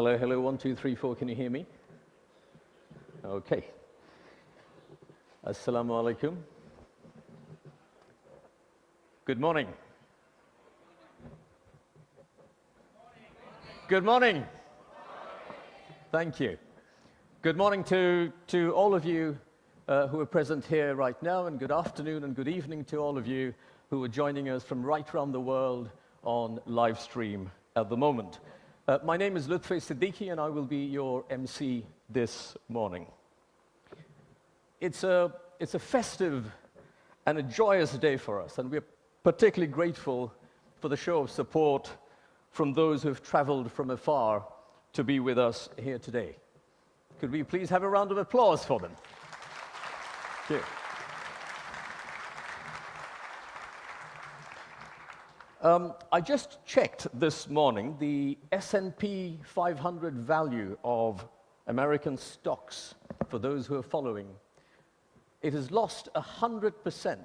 Hello, hello, 1, 2, 3, 4, can you hear me? Okay. Assalamu alaikum. Good morning. Good morning. Thank you. Good morning to all of you who are present here right now, and good afternoon and good evening to all of you who are joining us from right around the world on live stream at the moment. My name is Lutfi Siddiqui, and I will be your MC this morning. It's a festive and a joyous day for us, and we're particularly grateful for the show of support from those who have traveled from afar to be with us here today. Could we please have a round of applause for them? Thank you. I just checked this morning the S&P 500 value of American stocks, for those who are following. It has lost 100%,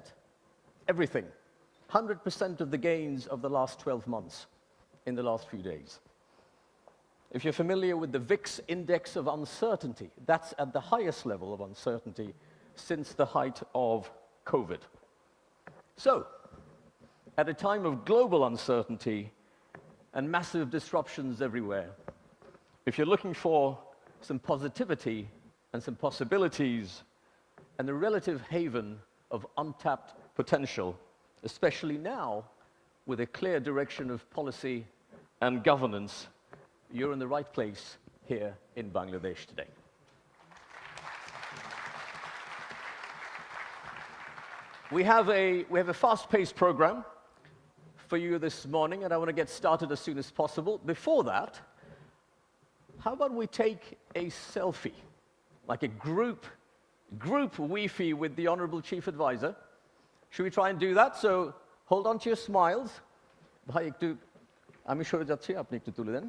everything, 100% of the gains of the last 12 months in the last few days. If you're familiar with the VIX index of uncertainty, that's at the highest level of uncertainty since the height of COVID. So, at a time of global uncertainty and massive disruptions everywhere, if you're looking for some positivity and some possibilities and a relative haven of untapped potential, especially now with a clear direction of policy and governance, you're in the right place here in Bangladesh today. We have a fast-paced program for you this morning, and I want to get started as soon as possible. Before that, how about we take a selfie, like a group Wi-Fi with the Honorable Chief Advisor? Should we try and do that? So hold on to your smiles. ভাই একটু আমি সরে যাচ্ছি, আপনি একটু তুলে দেন।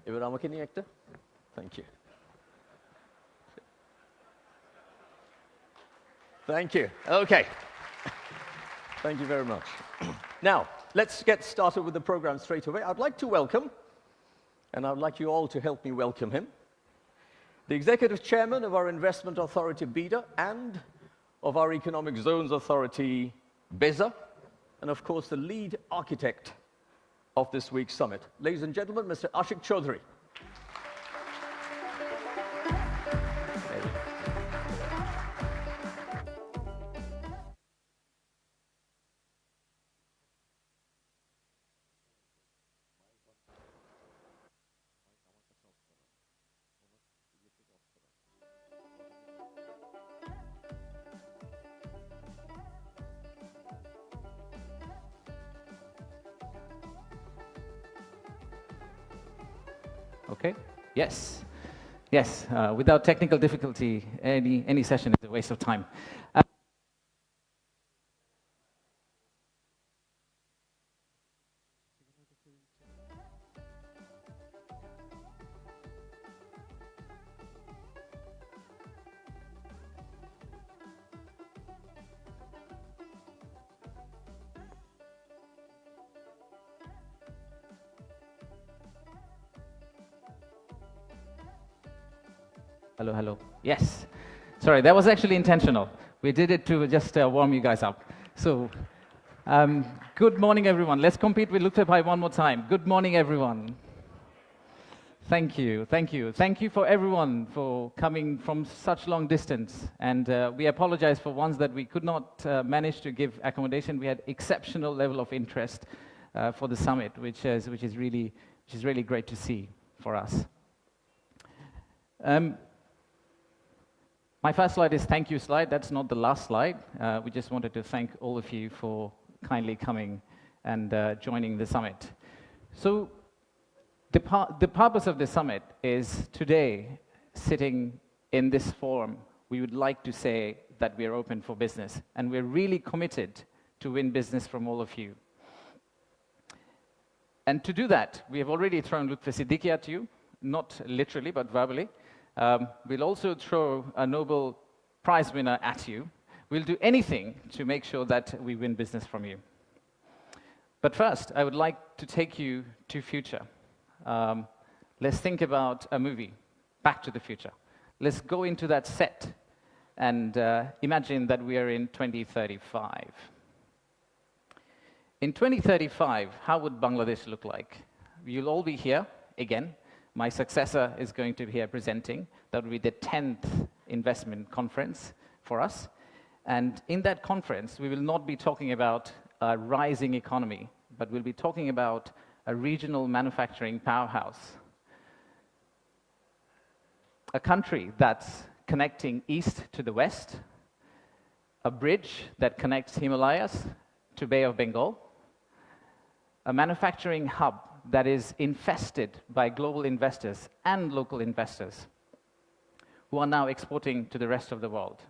এবার আমাকে নিয়ে একটা। Thank you. Thank you. Okay. Thank you very much. Now, let's get started with the program straight away. I'd like to welcome, and I'd like you all to help me welcome him, the Executive Chairman of our Investment Authority, BIDA, and of our Economic Zones Authority, BEZA, and of course, the lead architect of this week's summit. Ladies and gentlemen, Mr. Ashik Chaudhary. Okay. Yes. Yes. Without technical difficulty, any session is a waste of time. Hello, hello. Yes. Sorry, that was actually intentional. We did it to just warm you guys up. So, good morning, everyone. Let's compete with Lutfi Bhai one more time. Good morning, everyone. Thank you, thank you. Thank you for everyone for coming from such long distance. And we apologize for ones that we could not manage to give accommodation. We had exceptional level of interest for the summit, which is really great to see for us. My first slide is thank you slide. That's not the last slide. We just wanted to thank all of you for kindly coming and joining the summit. So the purpose of the summit is today, sitting in this forum, we would like to say that we are open for business, and we're really committed to win business from all of you. And to do that, we have already thrown Lutfi Siddiqui at you, not literally, but verbally. We'll also throw a Nobel Prize winner at you, We'll do anything to make sure that we win business from you. But first, I would like to take you to future. Let's think about a movie, Back to the Future. Let's go into that set and imagine that we are in 2035. In 2035, how would Bangladesh look like? You'll all be here again. My successor is going to be here presenting. That will be the 10th investment conference for us. And in that conference, we will not be talking about a rising economy, but we'll be talking about a regional manufacturing powerhouse. A country that's connecting east to the west, a bridge that connects Himalayas to Bay of Bengal, a manufacturing hub that is infested by global investors and local investors who are now exporting to the rest of the world.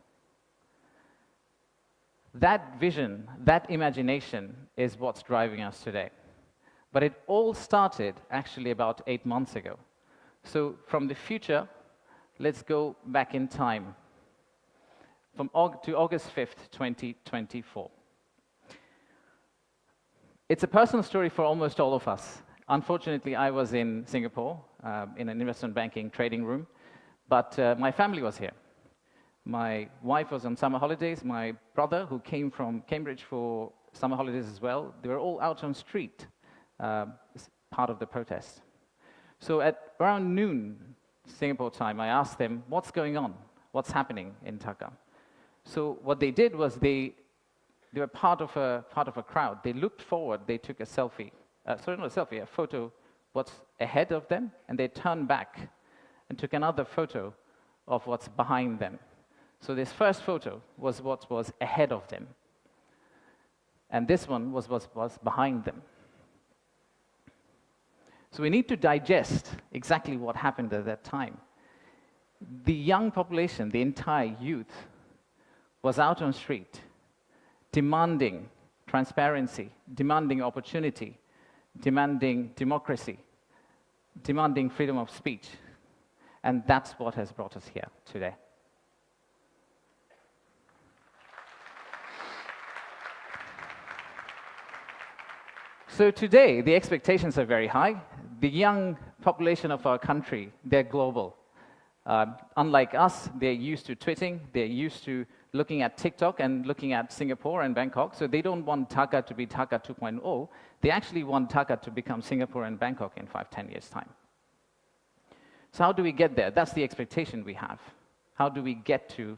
That vision, that imagination is what's driving us today. But it all started actually about 8 months ago. So from the future, let's go back in time to August 5th, 2024. It's a personal story for almost all of us. Unfortunately, I was in Singapore in an investment banking trading room, but my family was here. My wife was on summer holidays. My brother, who came from Cambridge for summer holidays as well, they were all out on the street as part of the protest. So at around noon Singapore time, I asked them, what's going on? What's happening in Dhaka? So what they did was they were part of a crowd. They looked forward, they took a selfie. Sorry, not a selfie, a photo what's ahead of them, and they turned back and took another photo of what's behind them. So this first photo was what was ahead of them, and this one was what was behind them. So we need to digest exactly what happened at that time. The young population, the entire youth, was out on the street demanding transparency, demanding opportunity, demanding democracy, demanding freedom of speech. And that's what has brought us here today. So today, the expectations are very high. The young population of our country, they're global. Unlike us, they're used to tweeting, they're used to looking at TikTok and looking at Singapore and Bangkok. So they don't want Dhaka to be Dhaka 2.0. They actually want Dhaka to become Singapore and Bangkok in 5-10 years' time. So how do we get there? That's the expectation we have. How do we get to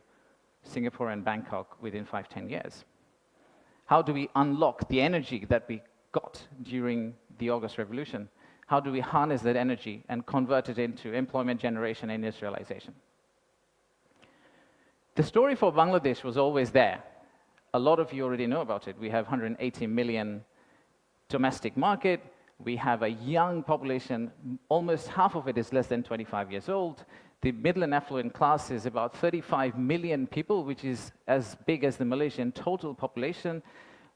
Singapore and Bangkok within 5-10 years? How do we unlock the energy that we got during the August Revolution? How do we harness that energy and convert it into employment generation and industrialization? The story for Bangladesh was always there. A lot of you already know about it. We have 180 million domestic market. We have a young population. Almost half of it is less than 25 years old. The middle and affluent class is about 35 million people, which is as big as the Malaysian total population.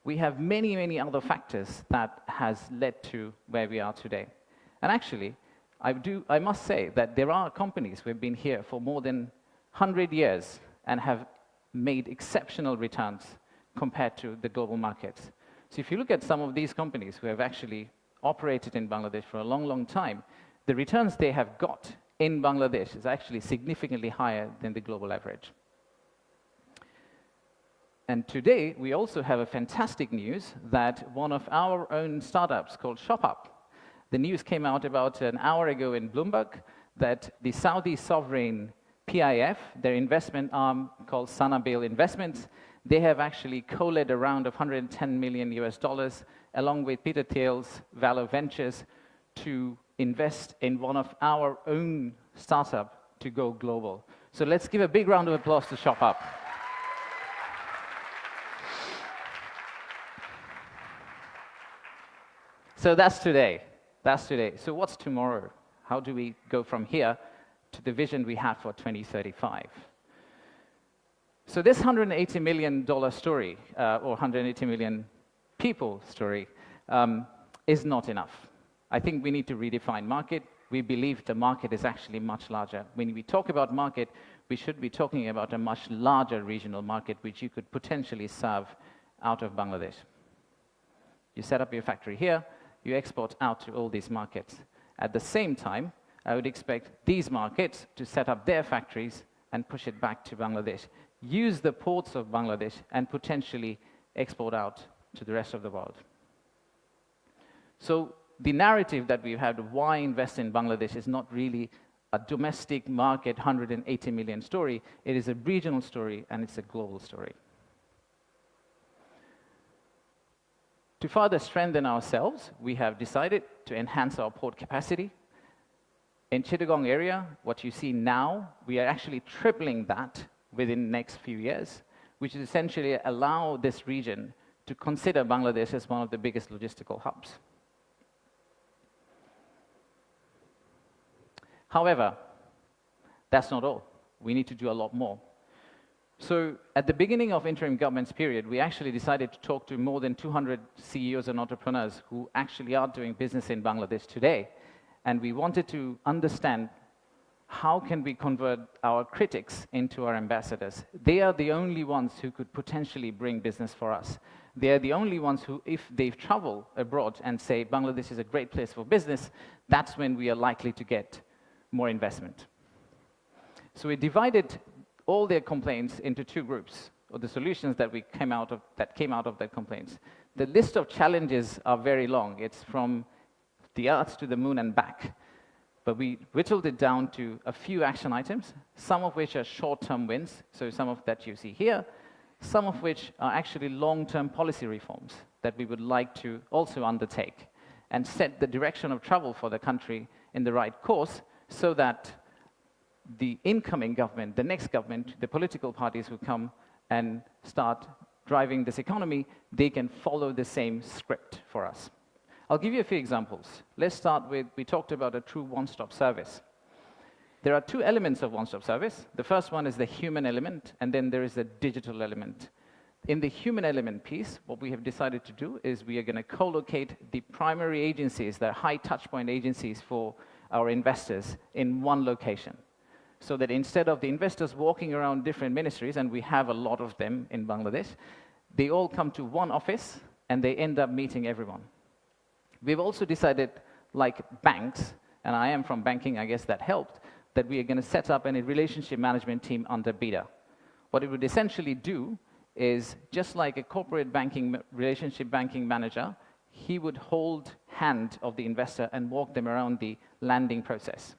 We have many, many other factors that has led to where we are today. And actually, I must say that there are companies who have been here for more than 100 years and have made exceptional returns compared to the global markets. So if you look at some of these companies who have actually operated in Bangladesh for a long, long time, the returns they have got in Bangladesh is actually significantly higher than the global average. And today, we also have a fantastic news that one of our own startups called ShopUp, the news came out about an hour ago in Bloomberg that the Saudi sovereign PIF, their investment arm called Hon'ble Investments, they have actually co-led a round of $110 million along with Peter Thiel's Valor Ventures to invest in one of our own startup to go global. So let's give a big round of applause to ShopUp. So that's today. That's today. So what's tomorrow? How do we go from here to the vision we have for 2035? So this $180 million story, or 180 million people story, is not enough. I think we need to redefine market. we believe the market is actually much larger. When we talk about market, we should be talking about a much larger regional market which you could potentially serve out of Bangladesh. You set up your factory here, you export out to all these markets. At the same time, I would expect these markets to set up their factories and push it back to Bangladesh, use the ports of Bangladesh, and potentially export out to the rest of the world. So the narrative that we've had of why invest in Bangladesh is not really a domestic market 180 million story. It is a regional story, and it's a global story. To further strengthen ourselves, we have decided to enhance our port capacity. In Chittagong area, what you see now, we are actually tripling that within the next few years, which is essentially allow this region to consider Bangladesh as one of the biggest logistical hubs. However, that's not all. We need to do a lot more. So at the beginning of interim government's period, we actually decided to talk to more than 200 CEOs and entrepreneurs who actually are doing business in Bangladesh today. And we wanted to understand how can we convert our critics into our ambassadors. They are the only ones who could potentially bring business for us. They are the only ones who, if they travel abroad and say Bangladesh is a great place for business, that's when we are likely to get more investment. So we divided all their complaints into two groups, or the solutions that came out of their complaints. The list of challenges are very long. It's from the Earth to the Moon and back. But we whittled it down to a few action items, some of which are short-term wins, so some of that you see here, some of which are actually long-term policy reforms that we would like to also undertake and set the direction of travel for the country in the right course so that the incoming government, the next government, the political parties who come and start driving this economy, they can follow the same script for us. I'll give you a few examples. Let's start with, we talked about a true one-stop service. There are two elements of one-stop service. The first one is the human element, and then there is the digital element. In the human element piece, what we have decided to do is we are going to co-locate the primary agencies, the high touchpoint agencies for our investors in one location. So that instead of the investors walking around different ministries, and we have a lot of them in Bangladesh, they all come to one office and they end up meeting everyone. We've also decided, like banks, and I am from banking, I guess that helped, that we are going to set up a relationship management team under BIDA. What it would essentially do is, just like a corporate banking, relationship banking manager, he would hold hand of the investor and walk them around the landing process.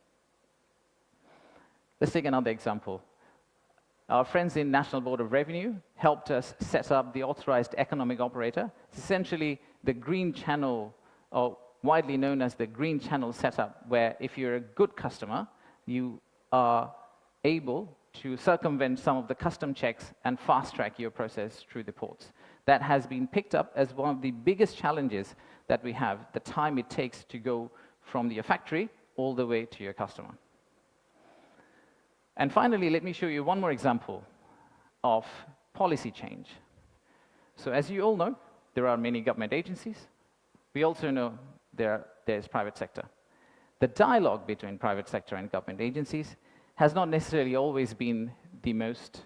Let's take another example. Our friends in National Board of Revenue helped us set up the authorized economic operator. It's essentially the green channel, or widely known as the green channel setup, where if you're a good customer, you are able to circumvent some of the custom checks and fast-track your process through the ports. That has been picked up as one of the biggest challenges that we have, the time it takes to go from your factory all the way to your customer. And finally, let me show you one more example of policy change. So as you all know, there are many government agencies. We also know there's private sector. The dialogue between private sector and government agencies has not necessarily always been the most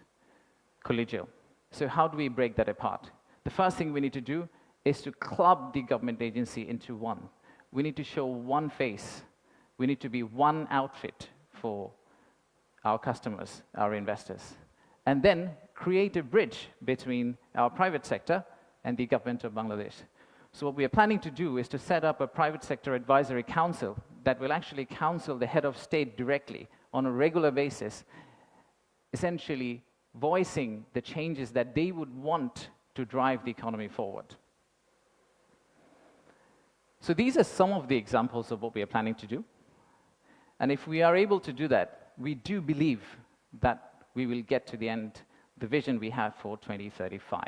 collegial. So how do we break that apart? The first thing we need to do is to club the government agency into one. We need to show one face. We need to be one outfit for our customers, our investors, and then create a bridge between our private sector and the government of Bangladesh. So what we are planning to do is to set up a private sector advisory council that will actually counsel the head of state directly on a regular basis, essentially voicing the changes that they would want to drive the economy forward. So these are some of the examples of what we are planning to do. And if we are able to do that, we do believe that we will get to the end, the vision we have for 2035.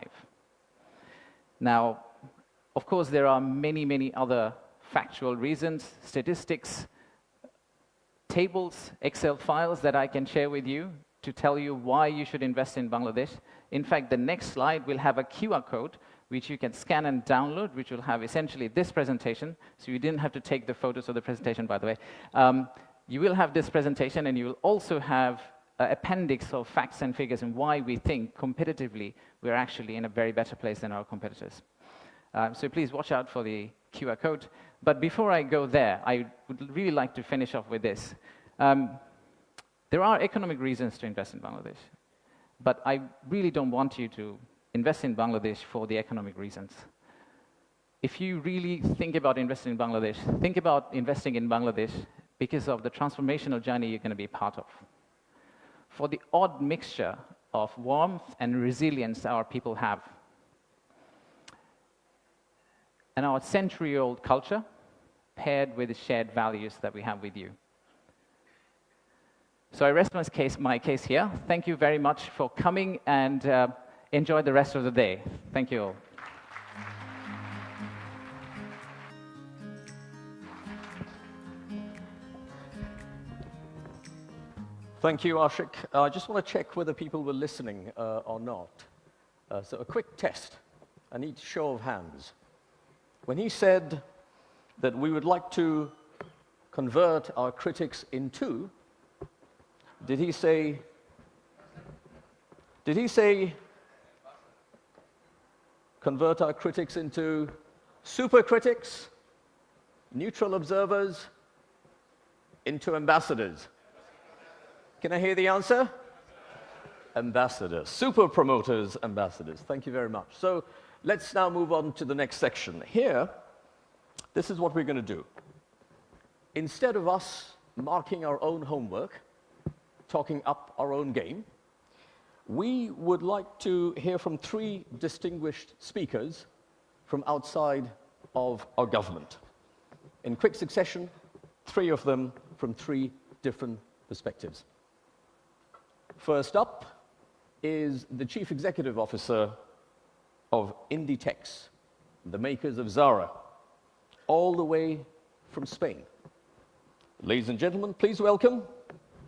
Now, of course, there are many, many other factual reasons, statistics, tables, Excel files that I can share with you to tell you why you should invest in Bangladesh. In fact, the next slide will have a QR code which you can scan and download, which will have essentially this presentation. So you didn't have to take the photos of the presentation, by the way. You will have this presentation, and you will also have an appendix of facts and figures and why we think competitively we're actually in a very better place than our competitors. So please watch out for the QR code. But before I go there, I would really like to finish off with this. There are economic reasons to invest in Bangladesh, but I really don't want you to invest in Bangladesh for the economic reasons. If you really think about investing in Bangladesh, think about investing in Bangladesh because of the transformational journey you're going to be part of. For the odd mixture of warmth and resilience our people have, and our century-old culture paired with the shared values that we have with you. So I rest my case here. Thank you very much for coming, and enjoy the rest of the day. Thank you all. Thank you, Ashik. I just want to check whether people were listening or not. So a quick test. I need a show of hands. When he said that we would like to convert our critics into, did he say convert our critics into super critics, neutral observers, into ambassadors? Can I hear the answer? Ambassadors, super promoters, ambassadors. Thank you very much. So let's now move on to the next section. Here, this is what we're going to do. Instead of us marking our own homework, talking up our own game, we would like to hear from 3 distinguished speakers from outside of our government. In quick succession, 3 of them from 3 different perspectives. First up is the Chief Executive Officer of Inditex, the makers of Zara, all the way from Spain. Ladies and gentlemen, please welcome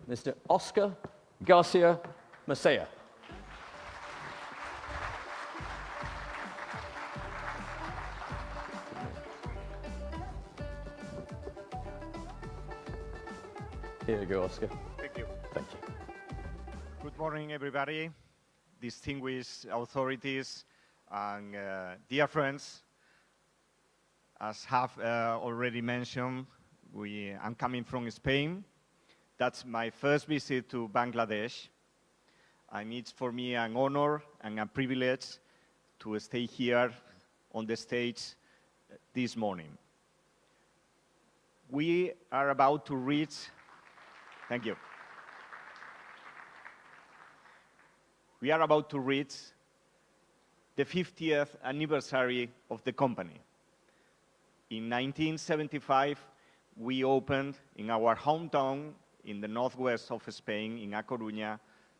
Mr. Oscar Garcia Macea. Here you go, Oscar. Thank you. Thank you. Good morning, everybody, distinguished authorities, and dear friends. As have already mentioned, I'm coming from Spain. That's my first visit to Bangladesh, and it's for me an honor and a privilege to stay here on the stage this morning. We are about to reach, thank you. We are about to reach the 50th anniversary of the company. In 1975, we opened in our hometown in the northwest of Spain, in A Coruña,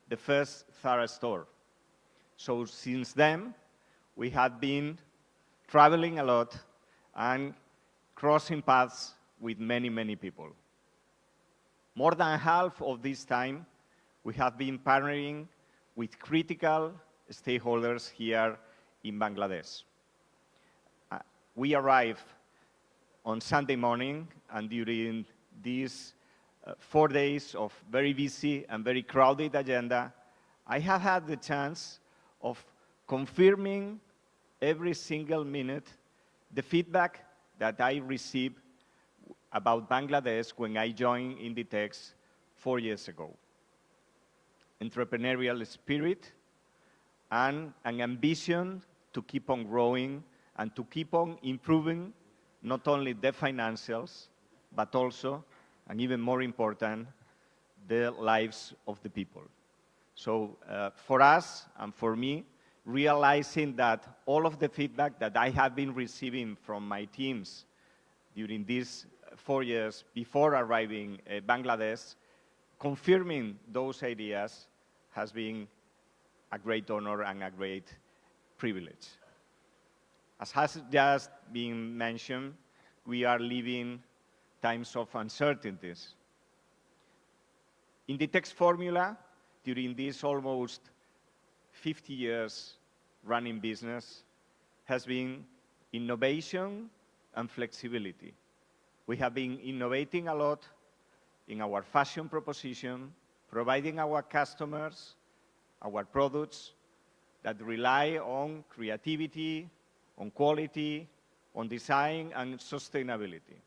the first Zara store. So since then, we have been traveling a lot and crossing paths with many, many people. More than half of this time, we have been partnering with critical stakeholders here in Bangladesh. We arrived on Sunday morning, and during these 4 days of very busy and very crowded agenda, I have had the chance of confirming every single minute the feedback that I received about Bangladesh when I joined Inditex 4 years ago. Entrepreneurial spirit and an ambition to keep on growing and to keep on improving not only the financials, but also, and even more important, the lives of the people. So for us and for me, realizing that all of the feedback that I have been receiving from my teams during these 4 years before arriving at Bangladesh, confirming those ideas has been a great honor and a great privilege. As has just been mentioned, we are living times of uncertainties. Inditex formula, during these almost 50 years running business, has been innovation and flexibility. We have been innovating a lot in our fashion proposition, providing our customers our products that rely on creativity, on quality, on design, and sustainability.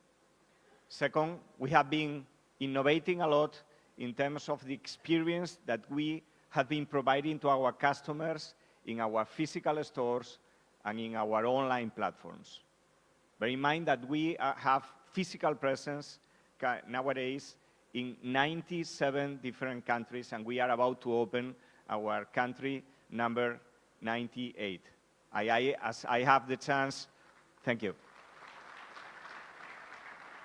Second, we have been innovating a lot in terms of the experience that we have been providing to our customers in our physical stores and in our online platforms. Bear in mind that we have physical presence nowadays in 97 different countries, and we are about to open our country number 98. As I have the chance, thank you.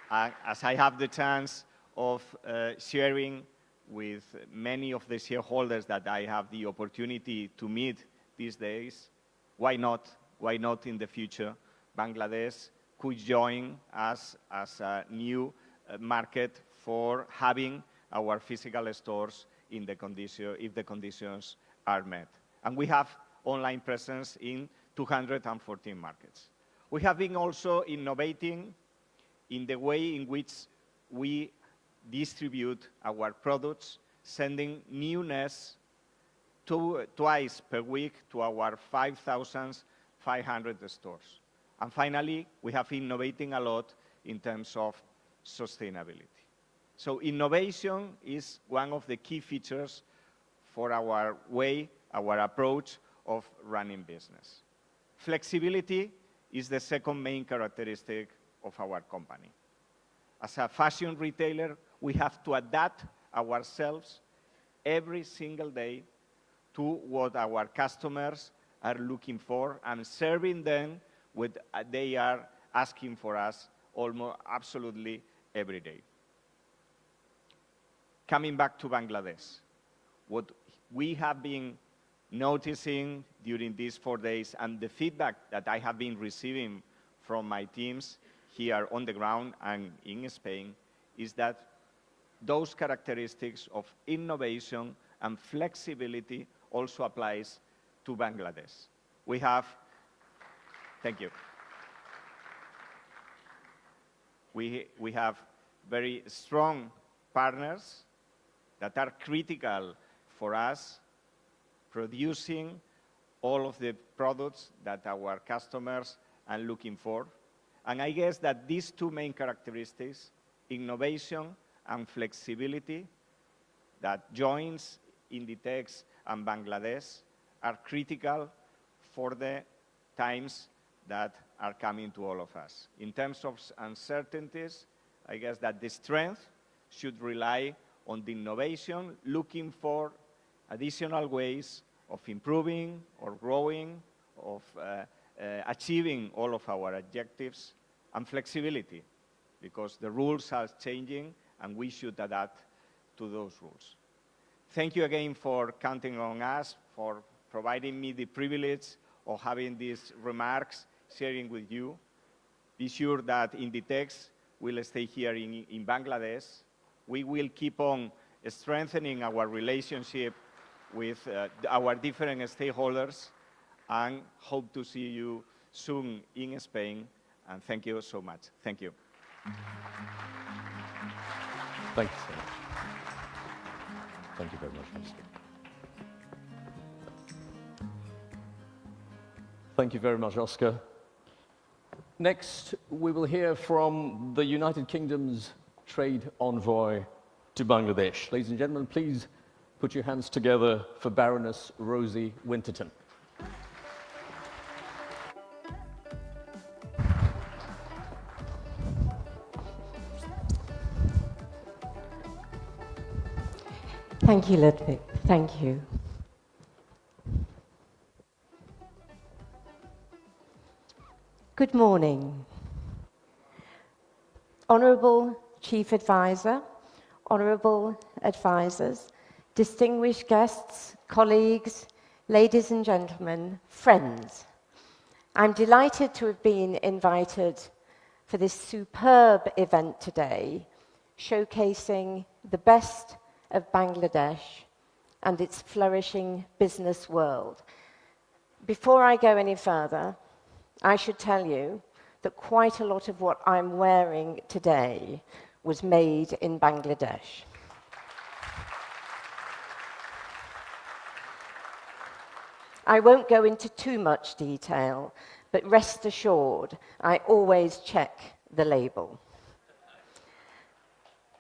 As I have the chance of sharing with many of the shareholders that I have the opportunity to meet these days, why not in the future, Bangladesh could join us as a new market for having our physical stores in the if the conditions are met. And we have online presence in 214 markets. We have been also innovating in the way in which we distribute our products, sending newness twice per week to our 5,500 stores. And finally, we have been innovating a lot in terms of sustainability. So innovation is one of the key features for our approach of running business. Flexibility is the second main characteristic of our company. As a fashion retailer, we have to adapt ourselves every single day to what our customers are looking for and serving them what they are asking for us almost absolutely every day. Coming back to Bangladesh, what we have been noticing during these 4 days and the feedback that I have been receiving from my teams here on the ground and in Spain is that those characteristics of innovation and flexibility also applies to Bangladesh. We have, thank you. We have very strong partners that are critical for us, producing all of the products that our customers are looking for. And I guess that these two main characteristics, innovation and flexibility, that joins Inditex and Bangladesh, are critical for the times that are coming to all of us. In terms of uncertainties, I guess that the strength should rely on the innovation, looking for additional ways of improving or growing, of achieving all of our objectives, and flexibility, because the rules are changing and we should adapt to those rules. Thank you again for counting on us, for providing me the privilege of having these remarks, sharing with you. Be sure that Inditex will stay here in Bangladesh. We will keep on strengthening our relationship with our different stakeholders and hope to see you soon in Spain. And thank you so much. Thank you. Thank you, sir. Thank you very much, Mr. Thank you very much, Oscar. Next, we will hear from the United Kingdom's trade envoy to Bangladesh. Ladies and gentlemen, please put your hands together for Baroness Rosie Winterton. Thank you, Ludwig. Thank you. Good morning. Honourable Chief Advisor, honourable advisors, distinguished guests, colleagues, ladies and gentlemen, friends. I'm delighted to have been invited for this superb event today, showcasing the best of Bangladesh and its flourishing business world. Before I go any further, I should tell you that quite a lot of what I'm wearing today was made in Bangladesh. I won't go into too much detail, but rest assured, I always check the label.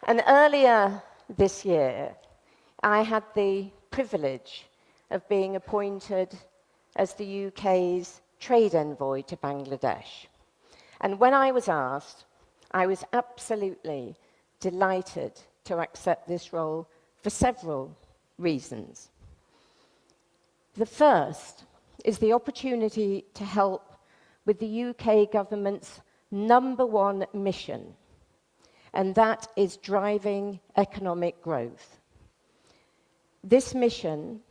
And earlier this year, I had the privilege of being appointed as the UK's trade envoy to Bangladesh. And when I was asked, I was absolutely delighted to accept this role for several reasons. The first is the opportunity to help with the UK government's #1 mission, and that is driving economic growth. This mission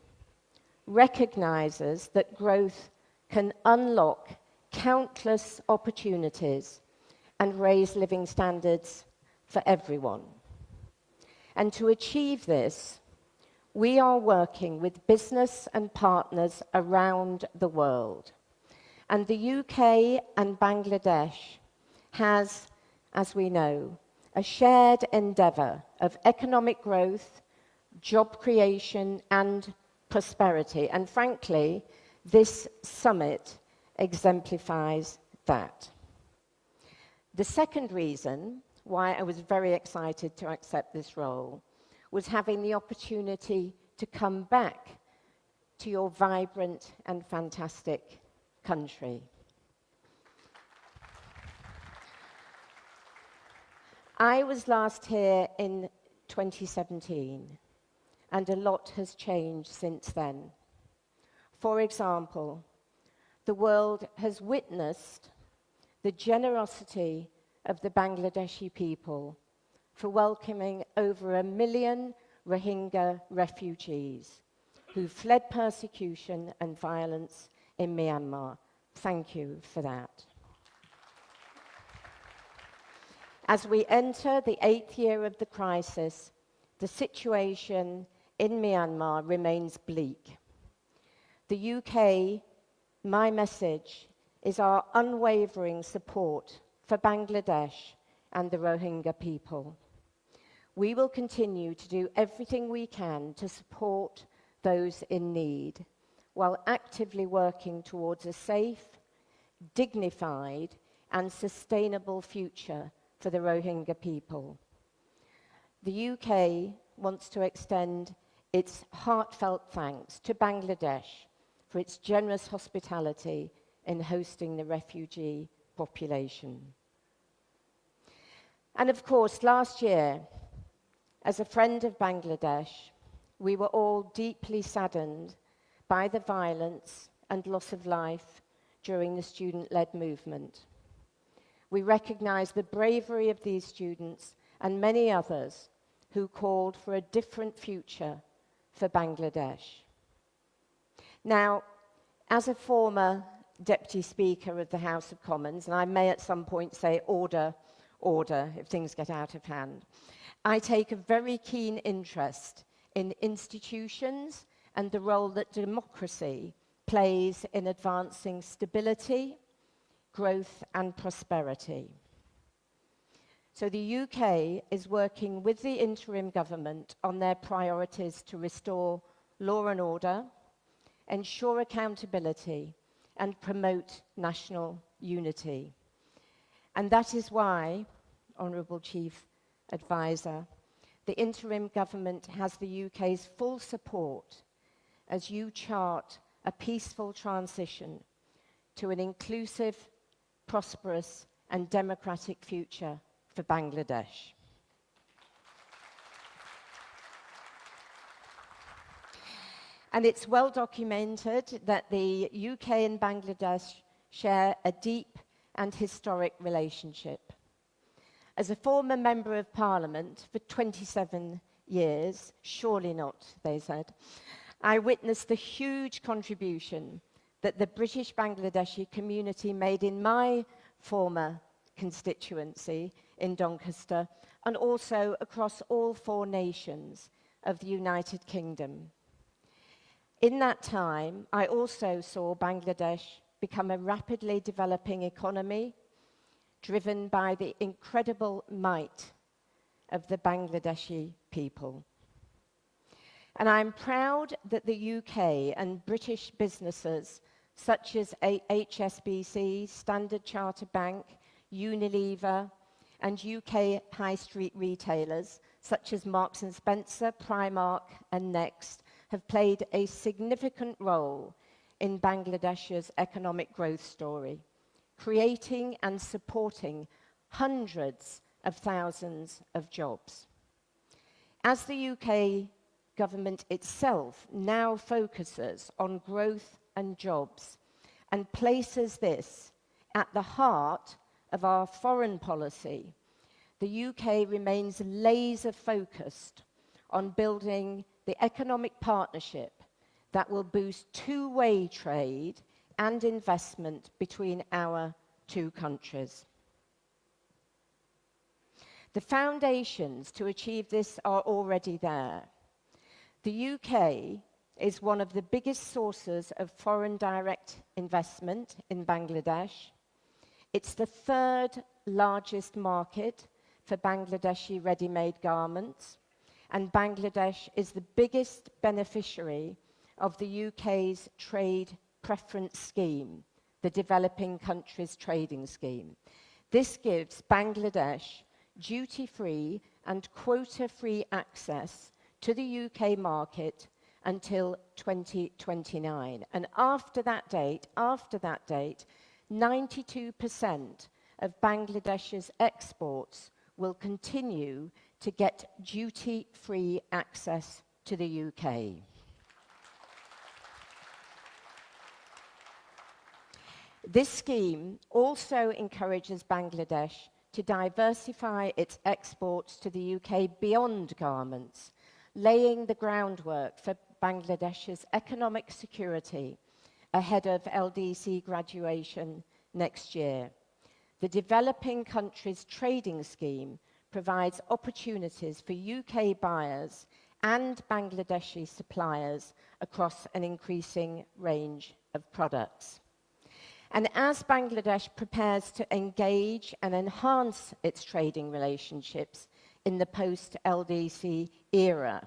recognizes that growth can unlock countless opportunities and raise living standards for everyone. And to achieve this, we are working with business and partners around the world. And the UK and Bangladesh has, as we know, a shared endeavor of economic growth, job creation, and prosperity. And frankly, this summit exemplifies that. The second reason why I was very excited to accept this role was having the opportunity to come back to your vibrant and fantastic country. I was last here in 2017, and a lot has changed since then. For example, the world has witnessed the generosity of the Bangladeshi people for welcoming over 1 million Rohingya refugees who fled persecution and violence in Myanmar. Thank you for that. As we enter the 8th year of the crisis, the situation in Myanmar remains bleak. The UK, my message, is our unwavering support for Bangladesh and the Rohingya people. We will continue to do everything we can to support those in need, while actively working towards a safe, dignified, and sustainable future for the Rohingya people. The UK wants to extend its heartfelt thanks to Bangladesh for its generous hospitality in hosting the refugee population. And of course, last year, as a friend of Bangladesh, we were all deeply saddened by the violence and loss of life during the student-led movement. We recognize the bravery of these students and many others who called for a different future for Bangladesh. Now, as a former Deputy Speaker of the House of Commons, and I may at some point say order, order, if things get out of hand, I take a very keen interest in institutions and the role that democracy plays in advancing stability, growth, and prosperity. So the UK is working with the interim government on their priorities to restore law and order, ensure accountability, and promote national unity. And that is why, Honourable Chief Advisor, the interim government has the UK's full support as you chart a peaceful transition to an inclusive, prosperous, and democratic future for Bangladesh. And it's well documented that the UK and Bangladesh share a deep and historic relationship. As a former Member of Parliament for 27 years, surely not, they said, I witnessed the huge contribution that the British Bangladeshi community made in my former constituency in Doncaster, and also across all 4 nations of the United Kingdom. In that time, I also saw Bangladesh become a rapidly developing economy driven by the incredible might of the Bangladeshi people. And I'm proud that the UK and British businesses such as HSBC, Standard Chartered Bank, Unilever, and UK high street retailers such as Marks & Spencer, Primark, and Next have played a significant role in Bangladesh's economic growth story, creating and supporting hundreds of thousands of jobs. As the UK government itself now focuses on growth and jobs and places this at the heart of our foreign policy, the UK remains laser-focused on building the economic partnership that will boost two-way trade and investment between our two countries. The foundations to achieve this are already there. The UK is one of the biggest sources of foreign direct investment in Bangladesh. It's the third largest market for Bangladeshi ready-made garments, and Bangladesh is the biggest beneficiary of the UK's trade preference scheme, the Developing Countries Trading Scheme. This gives Bangladesh duty-free and quota-free access to the UK market until 2029. And after that date, 92% of Bangladesh's exports will continue to get duty-free access to the UK. This scheme also encourages Bangladesh to diversify its exports to the UK beyond garments, laying the groundwork for Bangladesh's economic security ahead of LDC graduation next year. The Developing Countries Trading Scheme provides opportunities for UK buyers and Bangladeshi suppliers across an increasing range of products. And as Bangladesh prepares to engage and enhance its trading relationships in the post-LDC era,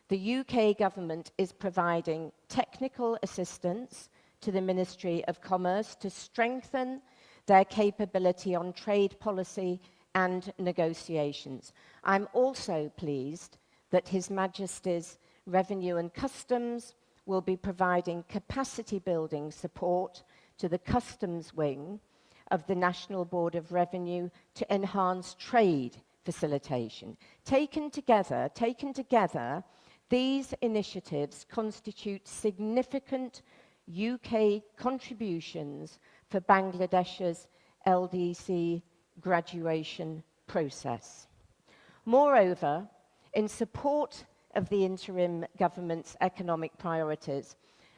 the UK government is providing technical assistance to the Ministry of Commerce to strengthen their capability on trade policy and negotiations. I'm also pleased that His Majesty's Revenue and Customs will be providing capacity building support to the Customs Wing of the National Board of Revenue to enhance trade facilitation. Taken together, these initiatives constitute significant UK contributions for Bangladesh's LDC graduation process. Moreover, in support of the interim government's economic priorities,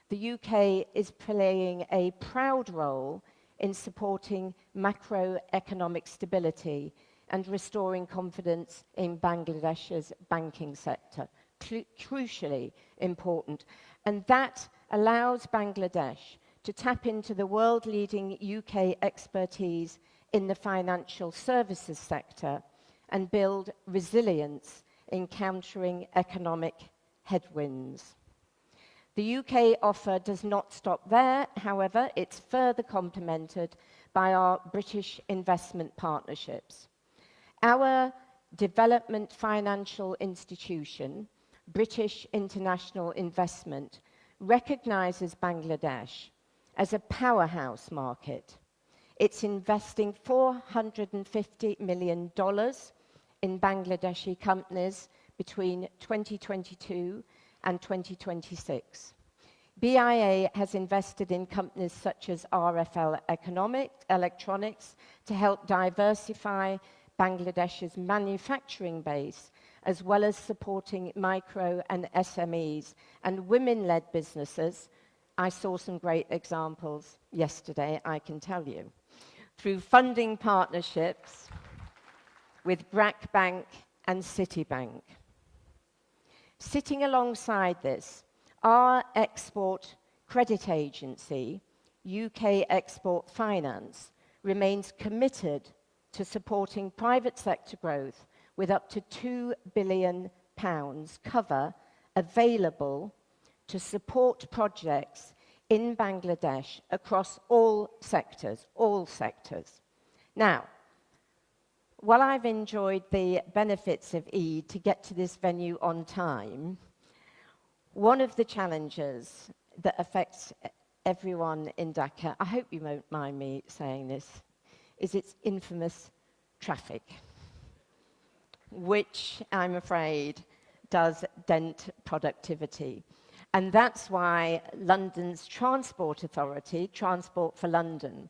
the UK is playing a proud role in supporting macroeconomic stability and restoring confidence in Bangladesh's banking sector, crucially important. And that allows Bangladesh to tap into the world-leading UK expertise in the financial services sector and build resilience in countering economic headwinds. The UK offer does not stop there, however, it's further complemented by our British investment partnerships. Our development financial institution, British International Investment, recognises Bangladesh as a powerhouse market. It's investing $450 million in Bangladeshi companies between 2022 and 2026. BIA has invested in companies such as RFL Electronics to help diversify Bangladesh's manufacturing base, as well as supporting micro and SMEs and women-led businesses. I saw some great examples yesterday, I can tell you, through funding partnerships with BRAC Bank and Citibank. Sitting alongside this, our export credit agency, UK Export Finance remains committed to supporting private sector growth with up to £2 billion cover available to support projects in Bangladesh across all sectors, all sectors. Now, while I've enjoyed the benefits of Eid to get to this venue on time, one of the challenges that affects everyone in Dhaka, I hope you won't mind me saying this, is its infamous traffic, which I'm afraid does dent productivity. And that's why London's Transport Authority, Transport for London,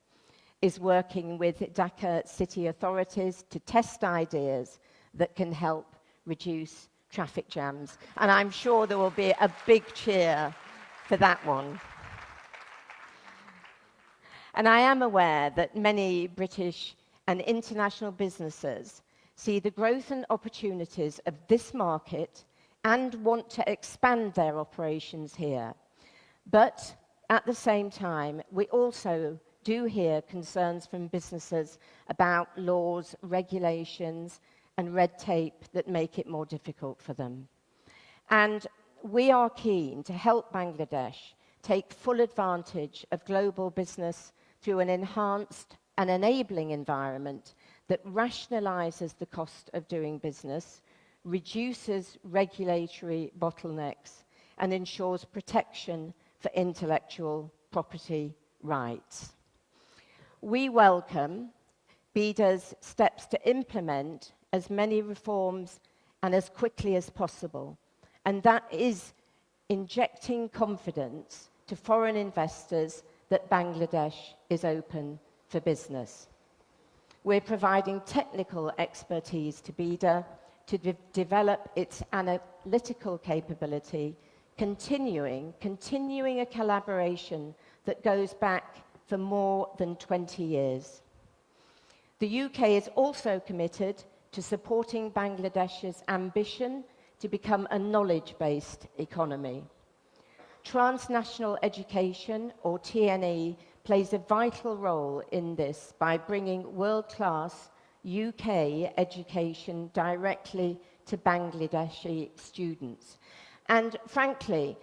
is working with Dhaka city authorities to test ideas that can help reduce traffic jams. And I'm sure there will be a big cheer for that one. And I am aware that many British and international businesses see the growth and opportunities of this market and want to expand their operations here. But at the same time, we also do hear concerns from businesses about laws, regulations, and red tape that make it more difficult for them. And we are keen to help Bangladesh take full advantage of global business through an enhanced and enabling environment that rationalizes the cost of doing business, reduces regulatory bottlenecks, and ensures protection for intellectual property rights. We welcome BEDA's steps to implement as many reforms and as quickly as possible, and that is injecting confidence to foreign investors that Bangladesh is open for business. We're providing technical expertise to BEDA to develop its analytical capability, continuing a collaboration that goes back for more than 20 years. The UK is also committed to supporting Bangladesh's ambition to become a knowledge-based economy. Transnational education, or TNE, plays a vital role in this by bringing world-class UK education directly to Bangladeshi students. And frankly,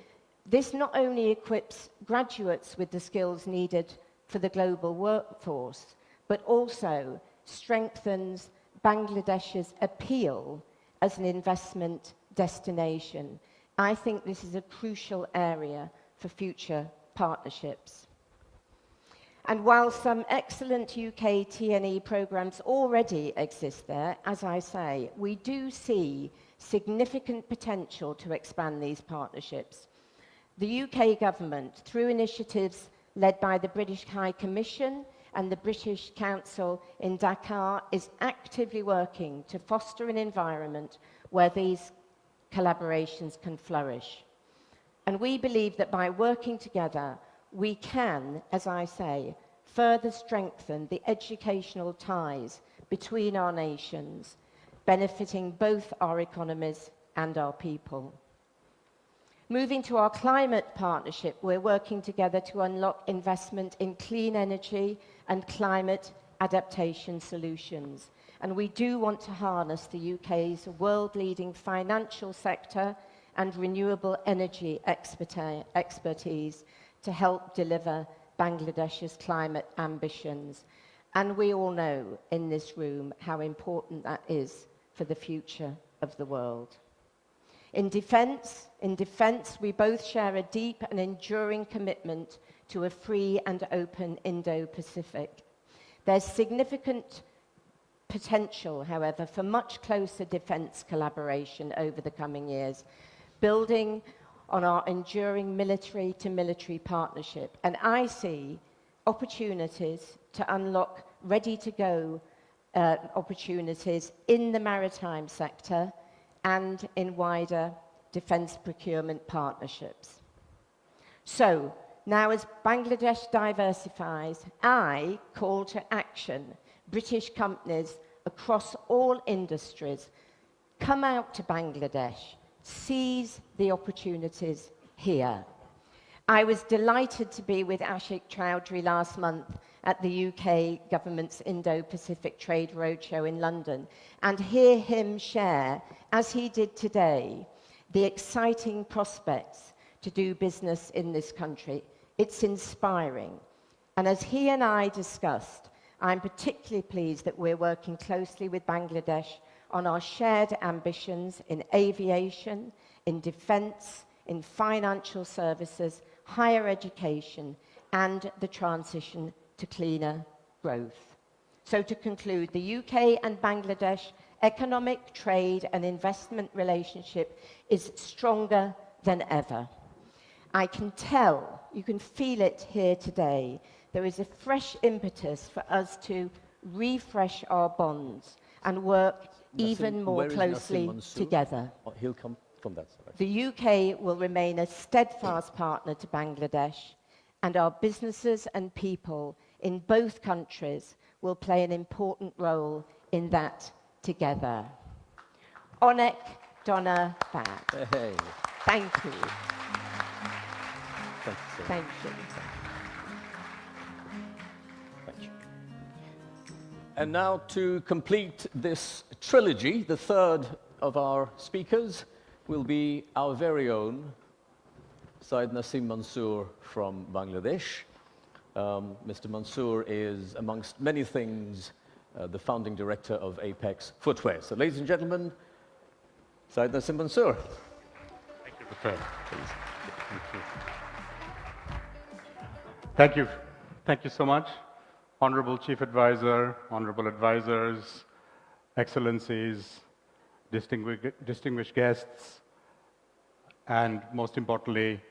this not only equips graduates with the skills needed for the global workforce, but also strengthens Bangladesh's appeal as an investment destination. I think this is a crucial area for future partnerships. And while some excellent UK TNE programs already exist there, as I say, we do see significant potential to expand these partnerships. The UK government, through initiatives led by the British High Commission and the British Council in Dhaka, is actively working to foster an environment where these collaborations can flourish. And we believe that by working together, we can, as I say, further strengthen the educational ties between our nations, benefiting both our economies and our people. Moving to our climate partnership, we're working together to unlock investment in clean energy and climate adaptation solutions. And we do want to harness the UK's world-leading financial sector and renewable energy expertise to help deliver Bangladesh's climate ambitions. And we all know in this room how important that is for the future of the world. In defence, we both share a deep and enduring commitment to a free and open Indo-Pacific. There's significant potential, however, for much closer defence collaboration over the coming years, building on our enduring military-to-military partnership. And I see opportunities to unlock ready-to-go opportunities in the maritime sector and in wider defence procurement partnerships. So, now as Bangladesh diversifies, I call to action British companies across all industries. Come out to Bangladesh, seize the opportunities here. I was delighted to be with Ashik Chowdhury last month at the UK government's Indo-Pacific Trade Roadshow in London and hear him share, as he did today, the exciting prospects to do business in this country. It's inspiring. And as he and I discussed, I'm particularly pleased that we're working closely with Bangladesh on our shared ambitions in aviation, in defence, in financial services, higher education, and the transition to cleaner growth. So to conclude, the UK and Bangladesh economic, trade, and investment relationship is stronger than ever. I can tell, you can feel it here today, there is a fresh impetus for us to refresh our bonds and work even more where is closely Nassim Mansour? together. Oh, he'll come from that side. The UK will remain a steadfast partner to Bangladesh, and our businesses and people in both countries will play an important role in that together. Onek Donna Bad. Hey, Thank you. thank you. Thank you. Thank you. And now to complete this trilogy, the third of our speakers will be our very own Syed Nassim Mansour from Bangladesh. Mr. Mansour is, amongst many things, the founding director of Apex Footwear. So, ladies and gentlemen, Syed Nassim Mansour. Thank you, Dr. Please. Thank you. Thank you so much. Honorable Chief Advisor, honorable advisors, excellencies, distinguished guests, and most importantly,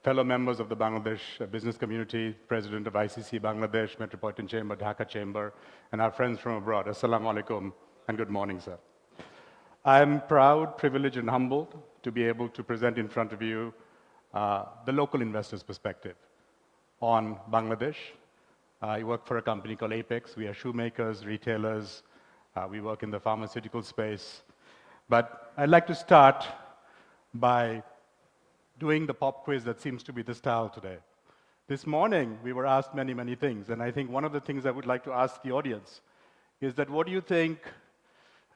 fellow members of the Bangladesh business community, President of ICC Bangladesh, Metropolitan Chamber, Dhaka Chamber, and our friends from abroad. Assalamu alaikum and good morning, sir. I am proud, privileged, and humbled to be able to present in front of you the local investor's perspective on Bangladesh. I work for a company called Apex. We are shoemakers, retailers. We work in the pharmaceutical space. But I'd like to start by doing the pop quiz that seems to be the style today. This morning, we were asked many, many things. And I think one of the things I would like to ask the audience is that what do you think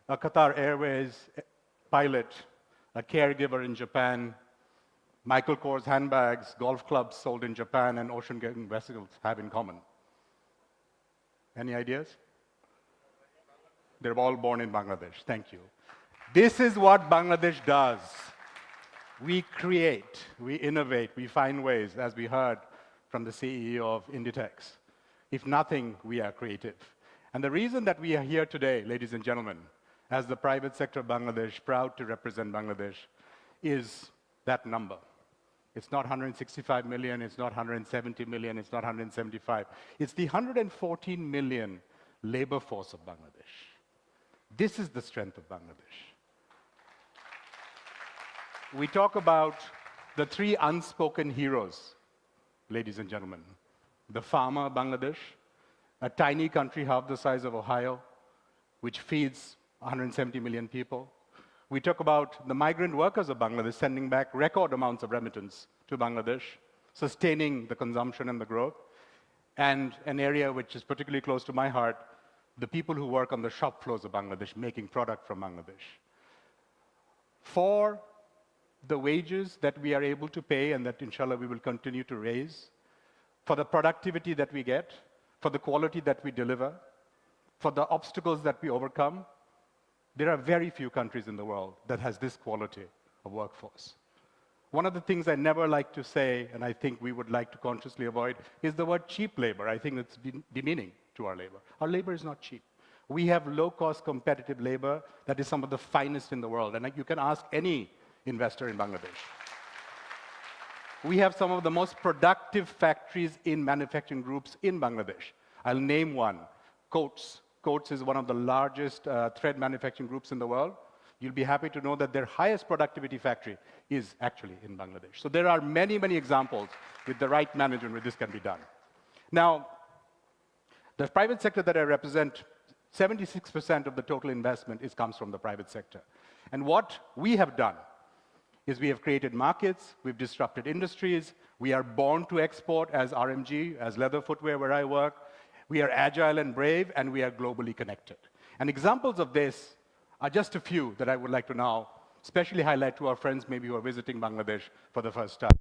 a Qatar Airways pilot, a caregiver in Japan, Michael Kors handbags, golf clubs sold in Japan, and ocean-going vessels have in common? Any ideas? They're all born in Bangladesh. Thank you. This is what Bangladesh does. We create, we innovate, we find ways, as we heard from the CEO of Inditex. If nothing, we are creative. And the reason that we are here today, ladies and gentlemen, as the private sector of Bangladesh, proud to represent Bangladesh, is that number. It's not 165 million, it's not 170 million, it's not 175. It's the 114 million labor force of Bangladesh. This is the strength of Bangladesh. We talk about the three unspoken heroes, ladies and gentlemen. The farmer of Bangladesh, a tiny country half the size of Ohio, which feeds 170 million people. We talk about the migrant workers of Bangladesh sending back record amounts of remittance to Bangladesh, sustaining the consumption and the growth. And an area which is particularly close to my heart, the people who work on the shop floors of Bangladesh, making product from Bangladesh. For the wages that we are able to pay and that, inshallah, we will continue to raise, for the productivity that we get, for the quality that we deliver, for the obstacles that we overcome, there are very few countries in the world that has this quality of workforce. One of the things I never like to say, and I think we would like to consciously avoid, is the word cheap labor. I think it's demeaning to our labor. Our labor is not cheap. We have low-cost competitive labor that is some of the finest in the world, and you can ask any investor in Bangladesh. We have some of the most productive factories in manufacturing groups in Bangladesh. I'll name one, Coats. Coats is one of the largest thread manufacturing groups in the world. You'll be happy to know that their highest productivity factory is actually in Bangladesh. So there are many, many examples with the right management where this can be done. Now, the private sector that I represent, 76% of the total investment comes from the private sector. And what we have done is we have created markets, we've disrupted industries, we are born to export as RMG, as leather footwear where I work, we are agile and brave, and we are globally connected. And examples of this are just a few that I would like to now especially highlight to our friends maybe who are visiting Bangladesh for the first time.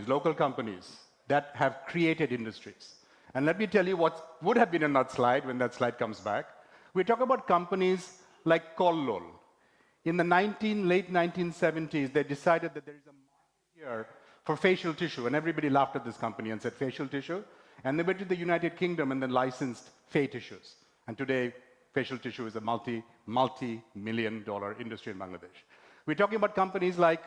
Local companies that have created industries. And let me tell you what would have been in that slide when that slide comes back. We talk about companies like Kollol. In the late 1970s, they decided that there is a market here for facial tissue, and everybody laughed at this company and said, facial tissue? And they went to the United Kingdom and then licensed Fay tissues. And today, facial tissue is a multi-million-dollar industry in Bangladesh. We're talking about companies like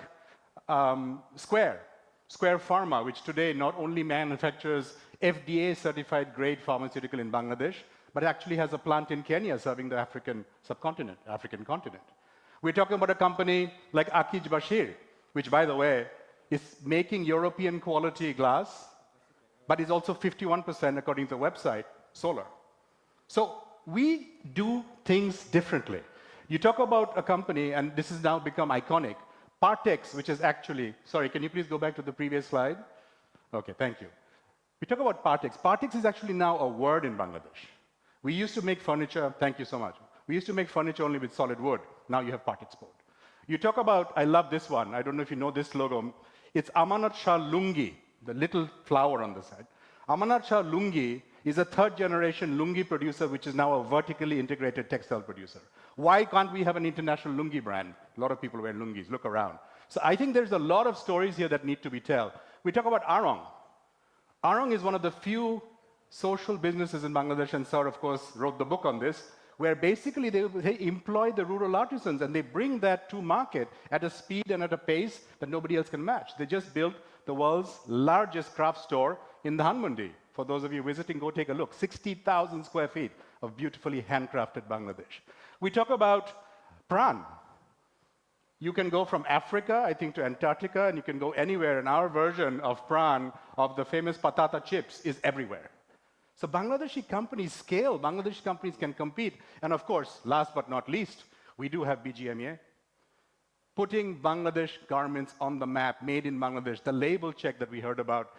Square Pharma, which today not only manufactures FDA-certified grade pharmaceutical in Bangladesh, but actually has a plant in Kenya serving the African continent. We're talking about a company like Akij Bashir, which, by the way, is making European quality glass, but is also 51%, according to the website, solar. So we do things differently. You talk about a company, and this has now become iconic, Partex, which is actually, sorry, can you please go back to the previous slide? Okay, thank you. We talk about Partex. Partex is actually now a word in Bangladesh. We used to make furniture, thank you so much. We used to make furniture only with solid wood. Now you have Partex board. You talk about, I love this one. I don't know if you know this logo. It's Amanat Shah Lungi, the little flower on the side. Amanat Shah Lungi is a third-generation lungi producer, which is now a vertically integrated textile producer. Why can't we have an international lungi brand? A lot of people wear lungis. Look around. So I think there's a lot of stories here that need to be told. We talk about Arong. Arong is one of the few social businesses in Bangladesh, and Sir, of course, wrote the book on this, where basically they employ the rural artisans and they bring that to market at a speed and at a pace that nobody else can match. They just built the world's largest craft store in the Hon'ble. For those of you visiting, go take a look. 60,000 square feet of beautifully handcrafted Bangladesh. We talk about Pran. You can go from Africa, I think, to Antarctica, and you can go anywhere. And our version of Pran, of the famous patata chips, is everywhere. So Bangladeshi companies scale. Bangladeshi companies can compete. And of course, last but not least, we do have BGMEA. Putting Bangladesh garments on the map, made in Bangladesh, the label check that we heard about.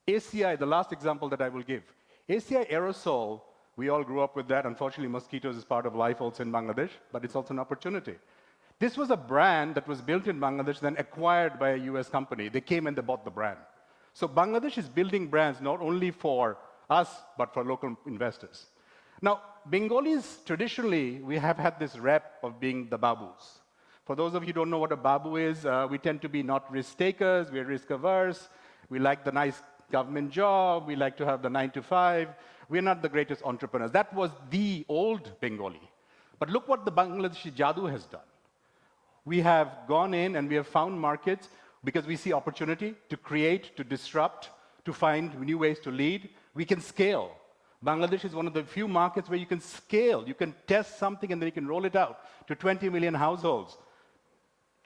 ACI, the last example that I will give. ACI aerosol, we all grew up with that. Unfortunately, mosquitoes is part of life also in Bangladesh, but it's also an opportunity. This was a brand that was built in Bangladesh, then acquired by a US company. They came and they bought the brand. So Bangladesh is building brands not only for us, but for local investors. Now, Bengalis, traditionally, we have had this rep of being the babus. For those of you who don't know what a babu is, we tend to be not risk takers, we're risk averse, we like the nice government job, we like to have the 9 to 5. We're not the greatest entrepreneurs. That was the old Bengali. But look what the Bangladeshi Jadoo has done. We have gone in and we have found markets because we see opportunity to create, to disrupt, to find new ways to lead. We can scale. Bangladesh is one of the few markets where you can scale. You can test something and then you can roll it out to 20 million households.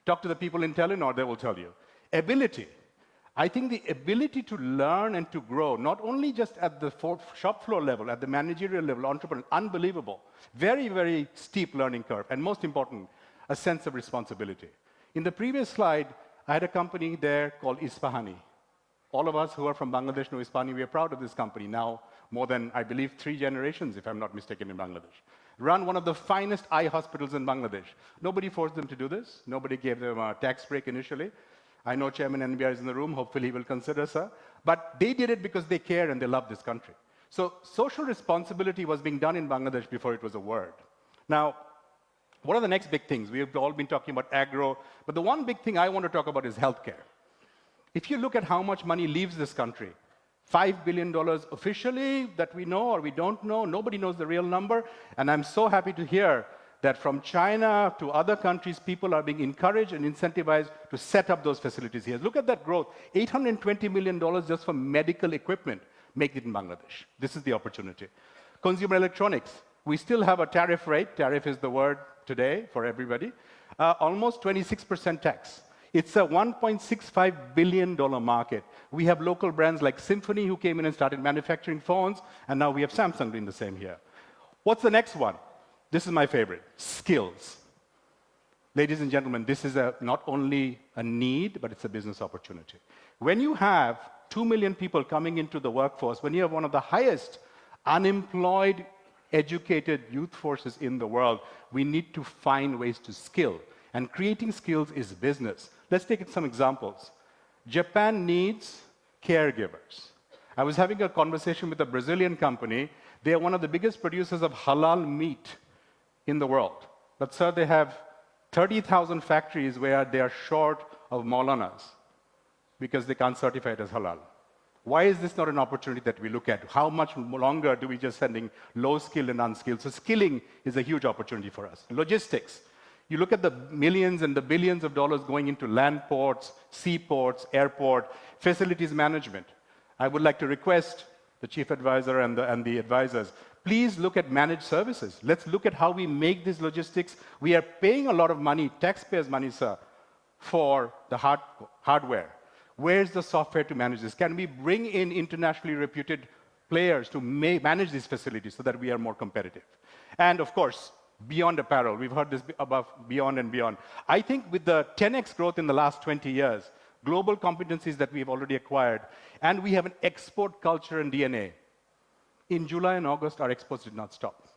Talk to the people in Telenor, they will tell you. Ability. I think the ability to learn and to grow, not only just at the shop floor level, at the managerial level, entrepreneur, unbelievable. Very, very steep learning curve. And most important, a sense of responsibility. In the previous slide, I had a company there called Isfahani. All of us who are from Bangladesh know Isfahani. We are proud of this company now, more than, I believe, 3 generations, if I'm not mistaken, in Bangladesh. Run one of the finest eye hospitals in Bangladesh. Nobody forced them to do this. Nobody gave them a tax break initially. I know Chairman NBR is in the room. Hopefully he will consider, sir. But they did it because they care and they love this country. So social responsibility was being done in Bangladesh before it was a word. Now, what are the next big things? We've all been talking about agro, but the one big thing I want to talk about is healthcare. If you look at how much money leaves this country, $5 billion officially that we know or we don't know, nobody knows the real number, and I'm so happy to hear that from China to other countries, people are being encouraged and incentivized to set up those facilities here. Look at that growth, $820 million just for medical equipment. Make it in Bangladesh. This is the opportunity. Consumer electronics, we still have a tariff rate. Tariff is the word today for everybody. Almost 26% tax. It's a $1.65 billion market. We have local brands like Symphony who came in and started manufacturing phones, and now we have Samsung doing the same here. What's the next one? This is my favorite, skills. Ladies and gentlemen, this is not only a need, but it's a business opportunity. When you have 2 million people coming into the workforce, when you have one of the highest unemployed, educated youth forces in the world, we need to find ways to skill. And creating skills is business. Let's take some examples. Japan needs caregivers. I was having a conversation with a Brazilian company. They are one of the biggest producers of halal meat in the world. But sir, they have 30,000 factories where they are short of Maulanas because they can't certify it as halal. Why is this not an opportunity that we look at? How much longer do we just sending low-skilled and unskilled? So skilling is a huge opportunity for us. Logistics. You look at the millions and the billions of dollars going into land ports, seaports, airport, facilities management. I would like to request the chief advisor and the advisors, please look at managed services. Let's look at how we make these logistics. We are paying a lot of money, taxpayers' money, sir, for the hardware. Where's the software to manage this? Can we bring in internationally reputed players to manage these facilities so that we are more competitive? And of course, beyond apparel, we've heard this above, beyond and beyond. I think with the 10x growth in the last 20 years, global competencies that we've already acquired, and we have an export culture and DNA. In July and August, our exports did not stop.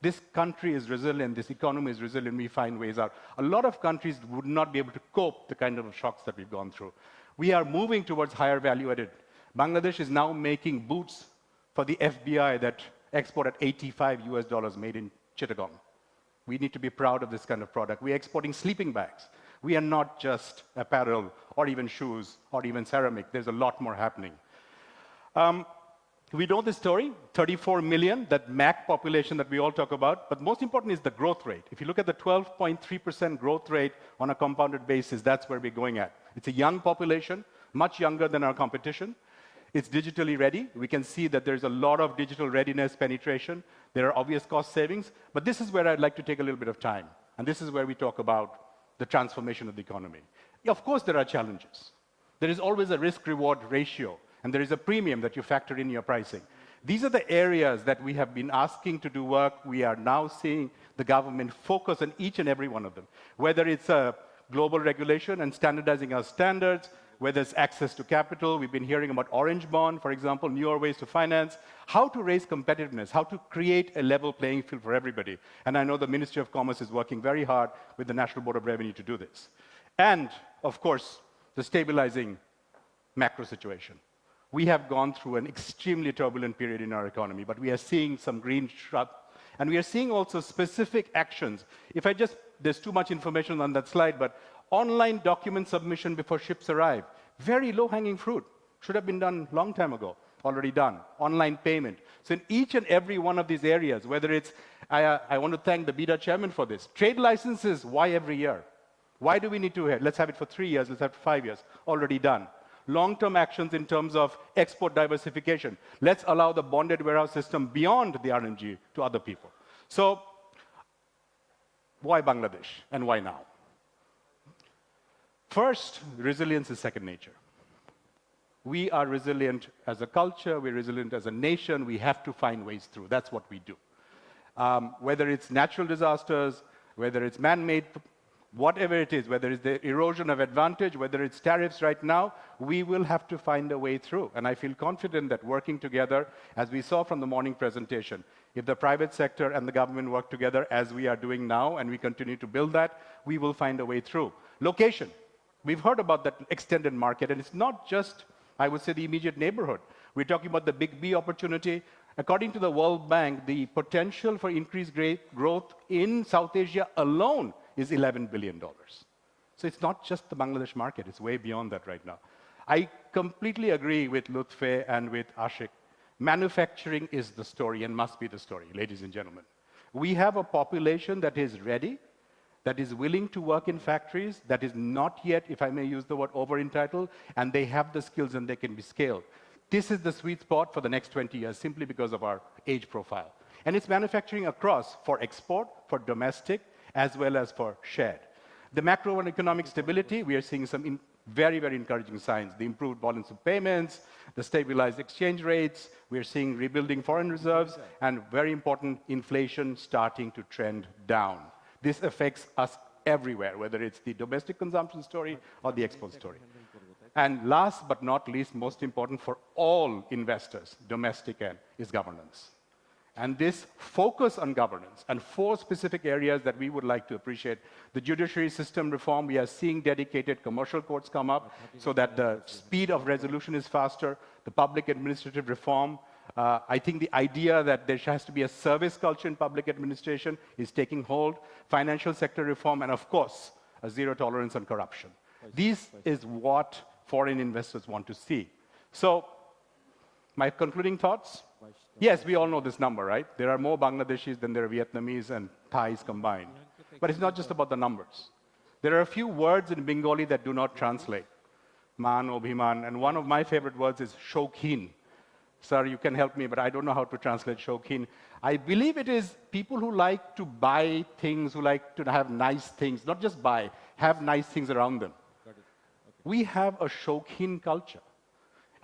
This country is resilient, this economy is resilient, we find ways out. A lot of countries would not be able to cope the kind of shocks that we've gone through. We are moving towards higher value added. Bangladesh is now making boots for the FBI that export at $85 made in Chittagong. We need to be proud of this kind of product. We're exporting sleeping bags. We are not just apparel or even shoes or even ceramic. There's a lot more happening. We know this story, 34 million, that MAC population that we all talk about, but most important is the growth rate. If you look at the 12.3% growth rate on a compounded basis, that's where we're going at. It's a young population, much younger than our competition. It's digitally ready. We can see that there's a lot of digital readiness penetration. There are obvious cost savings, but this is where I'd like to take a little bit of time. And this is where we talk about the transformation of the economy. Of course, there are challenges. There is always a risk-reward ratio, and there is a premium that you factor in your pricing. These are the areas that we have been asking to do work. We are now seeing the government focus on each and every one of them, whether it's a global regulation and standardizing our standards, whether it's access to capital. We've been hearing about Orange Bond, for example, newer ways to finance, how to raise competitiveness, how to create a level playing field for everybody. And I know the Ministry of Commerce is working very hard with the National Board of Revenue to do this. And, of course, the stabilizing macro situation. We have gone through an extremely turbulent period in our economy, but we are seeing some green shoots, and we are seeing also specific actions. If I just, there's too much information on that slide, but online document submission before ships arrive, very low-hanging fruit. Should have been done a long time ago, already done. Online payment. So in each and every one of these areas, whether it's, I want to thank the BIDA chairman for this. Trade licenses, why every year? Why do we need to? Let's have it for 3 years, let's have it for 5 years. Already done. Long-term actions in terms of export diversification. Let's allow the bonded warehouse system beyond the RMG to other people. So, why Bangladesh and why now? First, resilience is second nature. We are resilient as a culture, we're resilient as a nation, we have to find ways through. That's what we do. Whether it's natural disasters, whether it's man-made, whatever it is, whether it's the erosion of advantage, whether it's tariffs right now, we will have to find a way through. And I feel confident that working together, as we saw from the morning presentation, if the private sector and the government work together as we are doing now, and we continue to build that, we will find a way through. Location. We've heard about that extended market, and it's not just, I would say, the immediate neighborhood. We're talking about the Big B opportunity. According to the World Bank, the potential for increased growth in South Asia alone is $11 billion. So it's not just the Bangladesh market, it's way beyond that right now. I completely agree with Lutfe and with Ashik. Manufacturing is the story and must be the story, ladies and gentlemen. We have a population that is ready, that is willing to work in factories, that is not yet, if I may use the word, over-entitled, and they have the skills and they can be scaled. This is the sweet spot for the next 20 years, simply because of our age profile. And it's manufacturing across for export, for domestic, as well as for shared. The macro and economic stability, we are seeing some very, very encouraging signs. The improved balance of payments, the stabilized exchange rates, we are seeing rebuilding foreign reserves, and very important, inflation starting to trend down. This affects us everywhere, whether it's the domestic consumption story or the export story. And last but not least, most important for all investors, domestic and, is governance. And this focus on governance and 4 specific areas that we would like to appreciate. The judiciary system reform, we are seeing dedicated commercial courts come up so that the speed of resolution is faster. The public administrative reform, I think the idea that there has to be a service culture in public administration is taking hold. Financial sector reform, and of course, a zero tolerance on corruption. This is what foreign investors want to see. So, my concluding thoughts? Yes, we all know this number, right? There are more Bangladeshis than there are Vietnamese and Thais combined. But it's not just about the numbers. There are a few words in Bengali that do not translate. Man, Obhiman, and one of my favorite words is Shaukin. Sir, you can help me, but I don't know how to translate Shaukin. I believe it is people who like to buy things, who like to have nice things, not just buy, have nice things around them. We have a Shaukin culture.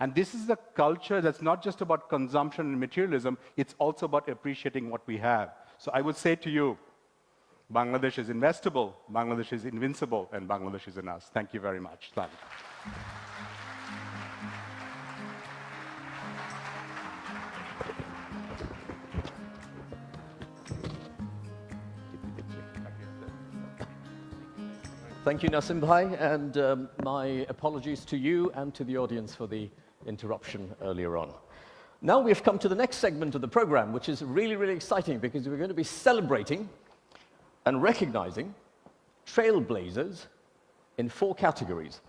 And this is a culture that's not just about consumption and materialism, it's also about appreciating what we have. So I would say to you, Bangladesh is investable, Bangladesh is invincible, and Bangladesh is in us. Thank you very much. Thank you. Thank you, Nasim Bhai, and my apologies to you and to the audience for the interruption earlier on. Now we've come to the next segment of the program, which is really, really exciting because we're going to be celebrating and recognizing trailblazers in 4 categories.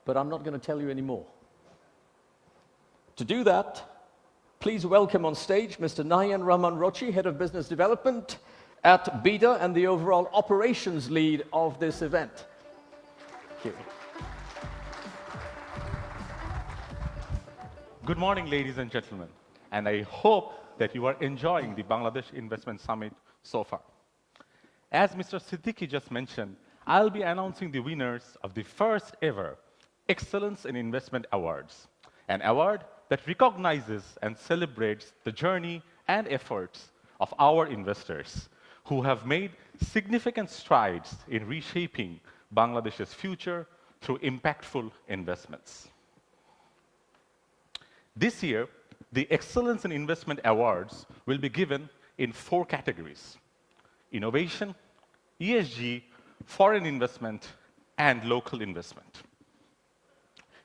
But I'm not going to tell you any more. To do that, please welcome on stage Mr. Nayan Rahman Rochi, Head of Business Development at BIDA and the overall operations lead of this event. Thank you. Good morning, ladies and gentlemen, and I hope that you are enjoying the Bangladesh Investment Summit so far. As Mr. Siddiqui just mentioned, I'll be announcing the winners of the first ever Excellence in Investment Awards, an award that recognizes and celebrates the journey and efforts of our investors who have made significant strides in reshaping Bangladesh's future through impactful investments. This year, the Excellence in Investment Awards will be given in 4 categories: innovation, ESG, foreign investment, and local investment.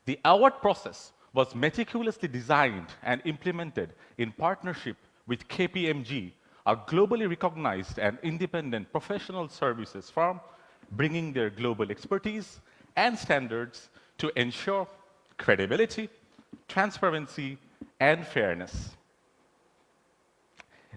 The award process was meticulously designed and implemented in partnership with KPMG, a globally recognized and independent professional services firm, bringing their global expertise and standards to ensure credibility, transparency, and fairness.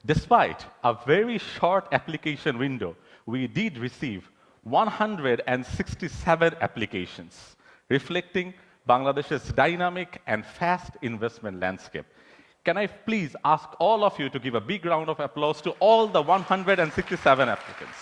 Despite a very short application window, we did receive 167 applications, reflecting Bangladesh's dynamic and fast investment landscape. Can I please ask all of you to give a big round of applause to all the 167 applicants?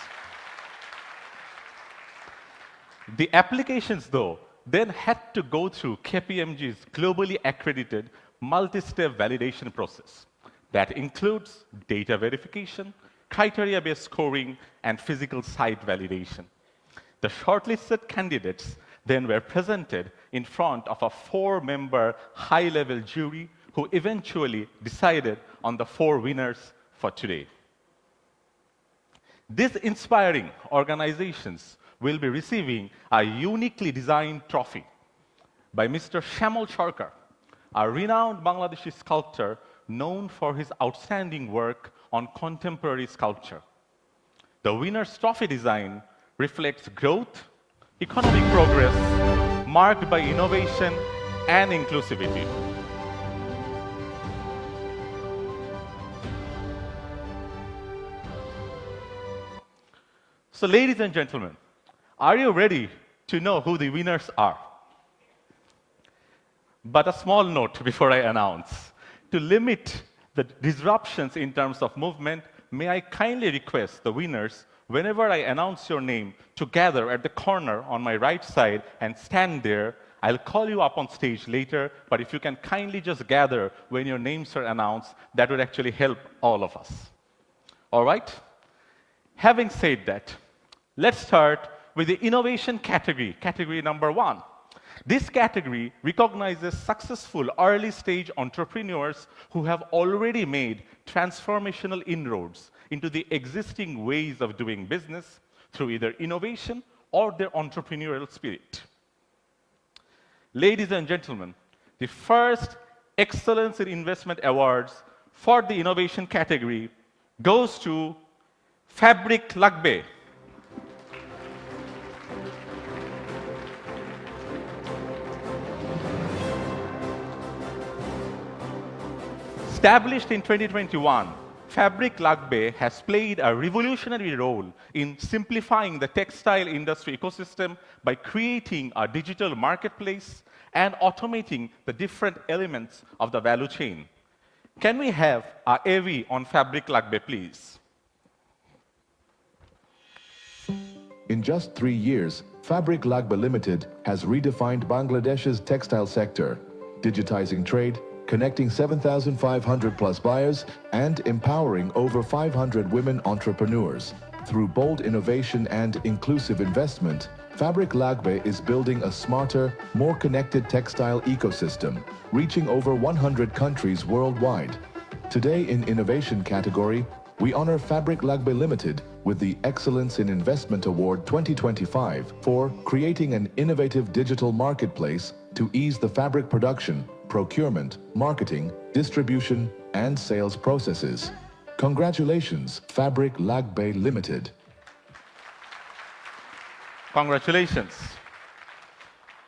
The applications, though, then had to go through KPMG's globally accredited multi-step validation process that includes data verification, criteria-based scoring, and physical site validation. The shortlisted candidates then were presented in front of a 4-member high-level jury who eventually decided on the 4 winners for today. These inspiring organizations will be receiving a uniquely designed trophy by Mr. Shamal Sarkar, a renowned Bangladeshi sculptor known for his outstanding work on contemporary sculpture. The winner's trophy design reflects growth, economic progress, marked by innovation and inclusivity. So, ladies and gentlemen, are you ready to know who the winners are? But a small note before I announce. To limit the disruptions in terms of movement, may I kindly request the winners, whenever I announce your name, to gather at the corner on my right side and stand there. I'll call you up on stage later, but if you can kindly just gather when your names are announced, that would actually help all of us. All right? Having said that, let's start with the innovation category, category number 1. This category recognizes successful early-stage entrepreneurs who have already made transformational inroads into the existing ways of doing business through either innovation or their entrepreneurial spirit. Ladies and gentlemen, the first Excellence in Investment Awards for the innovation category goes to Fabric Lagbe. Established in 2021, Fabric Lagbe has played a revolutionary role in simplifying the textile industry ecosystem by creating a digital marketplace and automating the different elements of the value chain. Can we have a AV on Fabric Lagbe, please? In just 3 years, Fabric Lagbe Limited has redefined Bangladesh's textile sector, digitizing trade, connecting 7,500 plus buyers, and empowering over 500 women entrepreneurs. Through bold innovation and inclusive investment, Fabric Lagbe is building a smarter, more connected textile ecosystem, reaching over 100 countries worldwide. Today in Innovation category, we honor Fabric Lagbe Limited with the Excellence in Investment Award 2025 for creating an innovative digital marketplace to ease the fabric production, procurement, marketing, distribution, and sales processes. Congratulations, Fabric Lagbe Limited. Congratulations.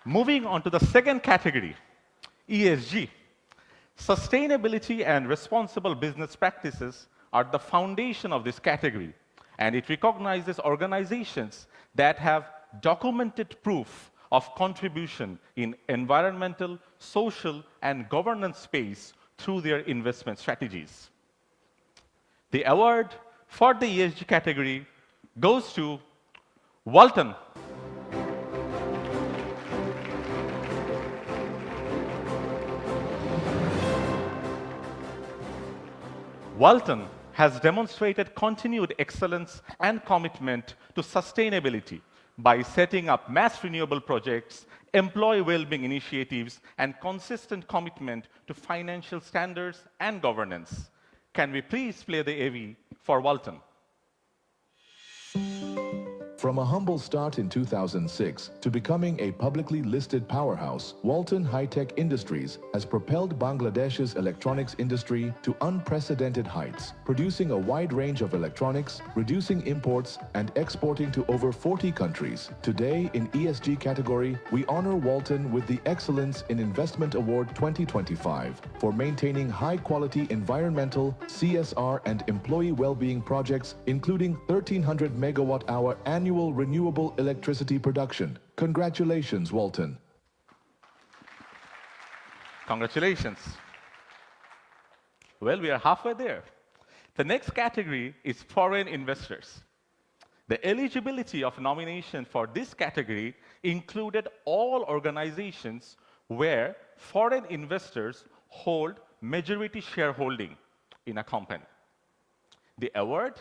Moving on to the second category, ESG. Sustainability and responsible business practices are the foundation of this category, and it recognizes organizations that have documented proof of contribution in environmental, social, and governance space through their investment strategies. The award for the ESG category goes to Walton. Walton has demonstrated continued excellence and commitment to sustainability by setting up mass renewable projects, employee well-being initiatives, and consistent commitment to financial standards and governance. Can we please play the AV for Walton? From a humble start in 2006 to becoming a publicly listed powerhouse, Walton High-Tech Industries has propelled Bangladesh's electronics industry to unprecedented heights, producing a wide range of electronics, reducing imports, and exporting to over 40 countries. Today, in ESG category, we honor Walton with the Excellence in Investment Award 2025 for maintaining high-quality environmental, CSR, and employee well-being projects, including 1,300 megawatt-hour annual annual renewable electricity production. Congratulations, Walton. Congratulations. Well, we are halfway there. The next category is foreign investors. The eligibility of nomination for this category included all organizations where foreign investors hold majority shareholding in a company. The award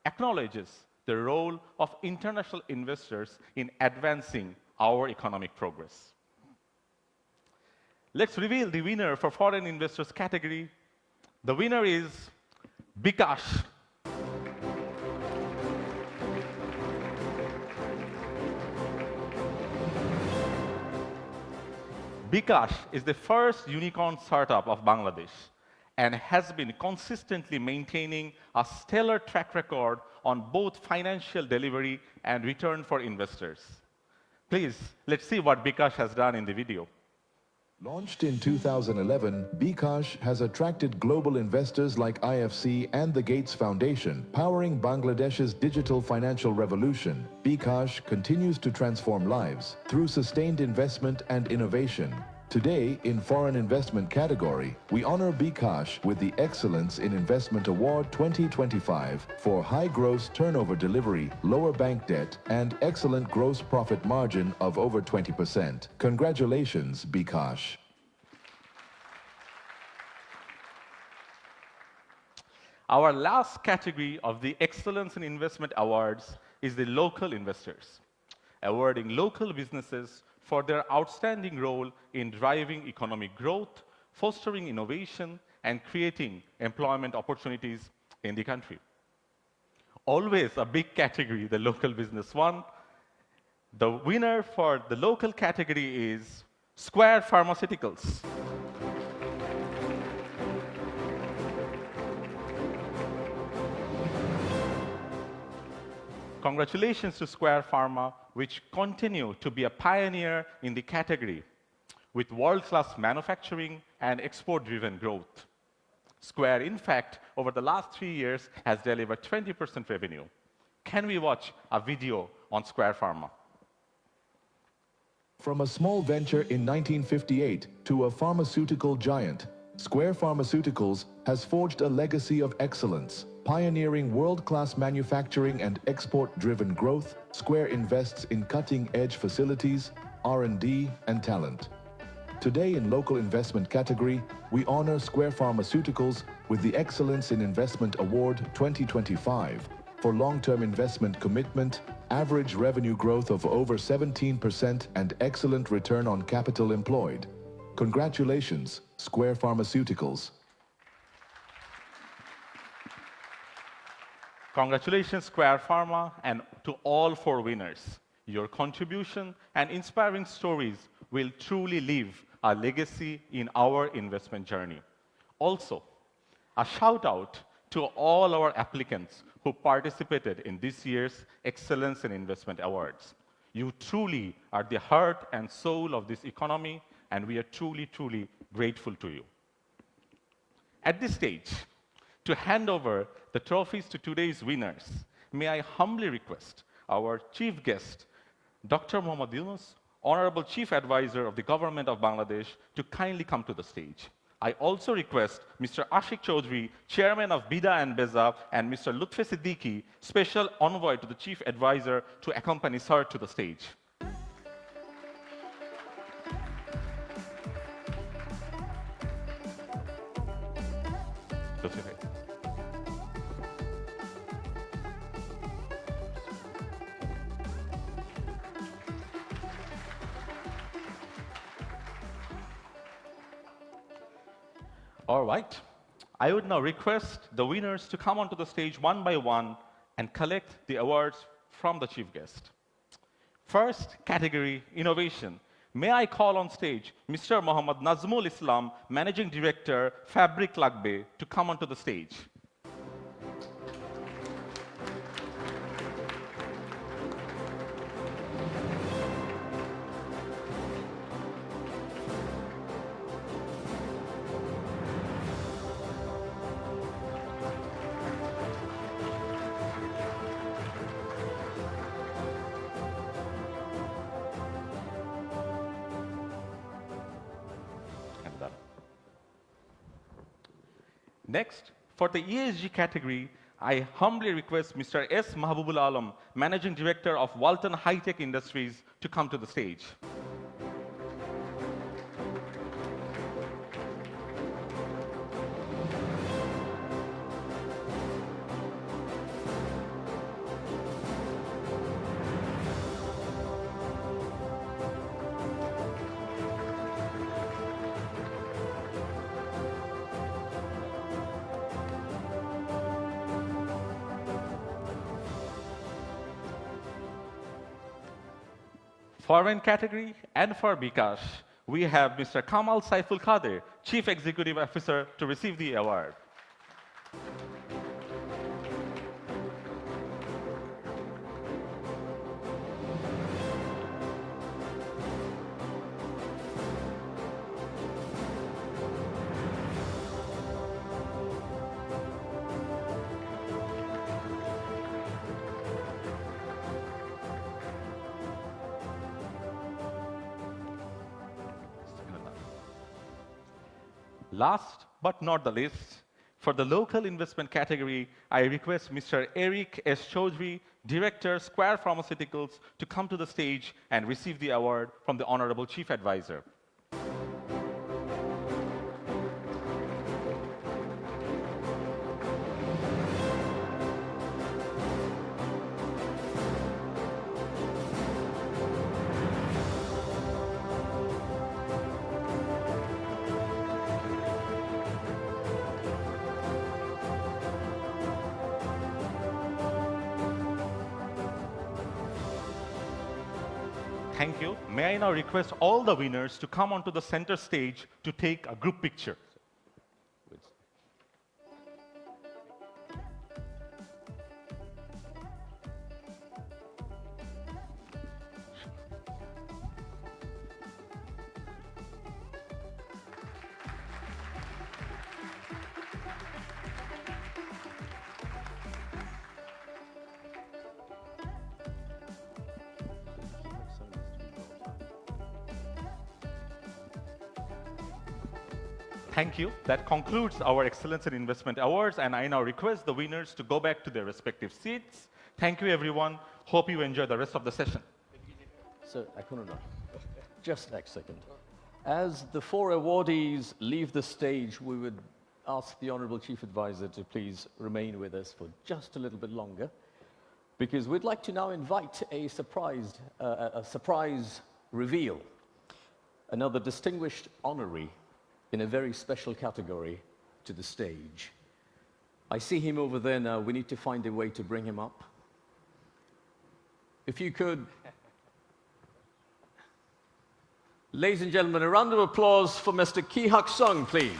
acknowledges the role of international investors in advancing our economic progress. Let's reveal the winner for foreign investors category. The winner is Bikash. Bikash is the first unicorn startup of Bangladesh and has been consistently maintaining a stellar track record on both financial delivery and return for investors. Please, let's see what Bikash has done in the video. Launched in 2011, Bikash has attracted global investors like IFC and the Gates Foundation, powering Bangladesh's digital financial revolution. Bikash continues to transform lives through sustained investment and innovation. Today, in foreign investment category, we honor Bikash with the Excellence in Investment Award 2025 for high gross turnover delivery, lower bank debt, and excellent gross profit margin of over 20%. Congratulations, Bikash. Our last category of the Excellence in Investment Awards is the local investors, awarding local businesses for their outstanding role in driving economic growth, fostering innovation, and creating employment opportunities in the country. Always a big category, the local business one. The winner for the local category is Square Pharmaceuticals. Congratulations to Square Pharma, which continue to be a pioneer in the category with world-class manufacturing and export-driven growth. Square, in fact, over the last 3 years has delivered 20% revenue. Can we watch a video on Square Pharma? From a small venture in 1958 to a pharmaceutical giant, Square Pharmaceuticals has forged a legacy of excellence. Pioneering world-class manufacturing and export-driven growth, Square invests in cutting-edge facilities, R&D, and talent. Today in local investment category, we honor Square Pharmaceuticals with the Excellence in Investment Award 2025 for long-term investment commitment, average revenue growth of over 17%, and excellent return on capital employed. Congratulations, Square Pharmaceuticals. Congratulations, Square Pharma, and to all 4 winners. Your contribution and inspiring stories will truly leave a legacy in our investment journey. Also, a shout out to all our applicants who participated in this year's Excellence in Investment Awards. You truly are the heart and soul of this economy, and we are truly, truly grateful to you. At this stage, to hand over the trophies to today's winners, may I humbly request our chief guest, Dr. Mohammad Yunus, Honorable Chief Advisor of the Government of Bangladesh, to kindly come to the stage. I also request Mr. Ashik Chaudhry, Chairman of Bida and Beza, and Mr. Lutfe Siddiqui, Special Envoy to the Chief Advisor, to accompany Sir to the stage. All right. I would now request the winners to come onto the stage one by one and collect the awards from the chief guest. First category, innovation. May I call on stage Mr. Mohammad Nazmul Islam, Managing Director, Fabric Lagbe, to come onto the stage. Next, for the ESG category, I humbly request Mr. S. Mahbubul Alam, Managing Director of Walton High Tech Industries, to come to the stage. Foreign category and for Bikash, we have Mr. Kamal Saiful Kadir, Chief Executive Officer, to receive the award. Last but not the least, for the local investment category, I request Mr. Eric S. Chaudhry, Director, Square Pharmaceuticals, to come to the stage and receive the award from the Honorable Chief Advisor. Thank you. May I now request all the winners to come onto the center stage to take a group picture. Thank you. That concludes our Excellence in Investment Awards, and I now request the winners to go back to their respective seats. Thank you, everyone. Hope you enjoy the rest of the session. So, just next second. As the four awardees leave the stage, we would ask the Honorable Chief Advisor to please remain with us for just a little bit longer, because we'd like to now invite a surprise reveal, another distinguished honoree in a very special category to the stage. I see him over there now. We need to find a way to bring him up. If you could, ladies and gentlemen, a round of applause for Mr. Ki Hak Sung, please.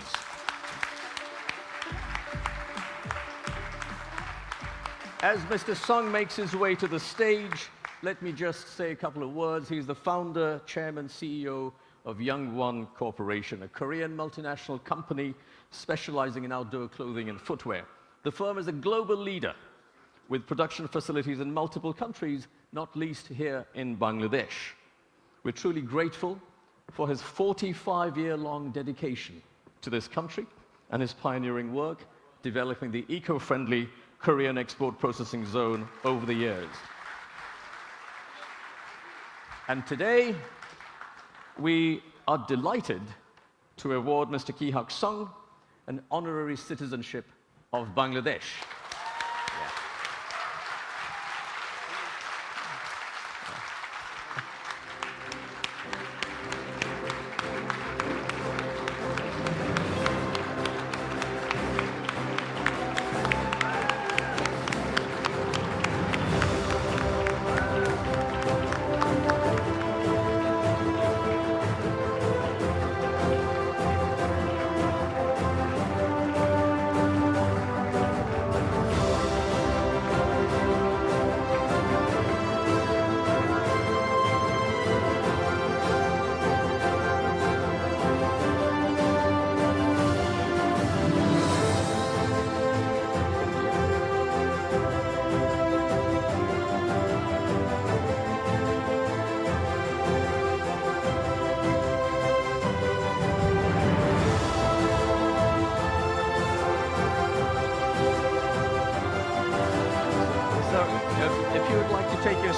As Mr. Sung makes his way to the stage, let me just say a couple of words. He's the founder, chairman, CEO of Youngwon Corporation, a Korean multinational company specializing in outdoor clothing and footwear. The firm is a global leader with production facilities in multiple countries, not least here in Bangladesh. We're truly grateful for his 45-year-long dedication to this country and his pioneering work developing the eco-friendly Korean export processing zone over the years. And today, we are delighted to award Mr. Ki Hak Sung an honorary citizenship of Bangladesh.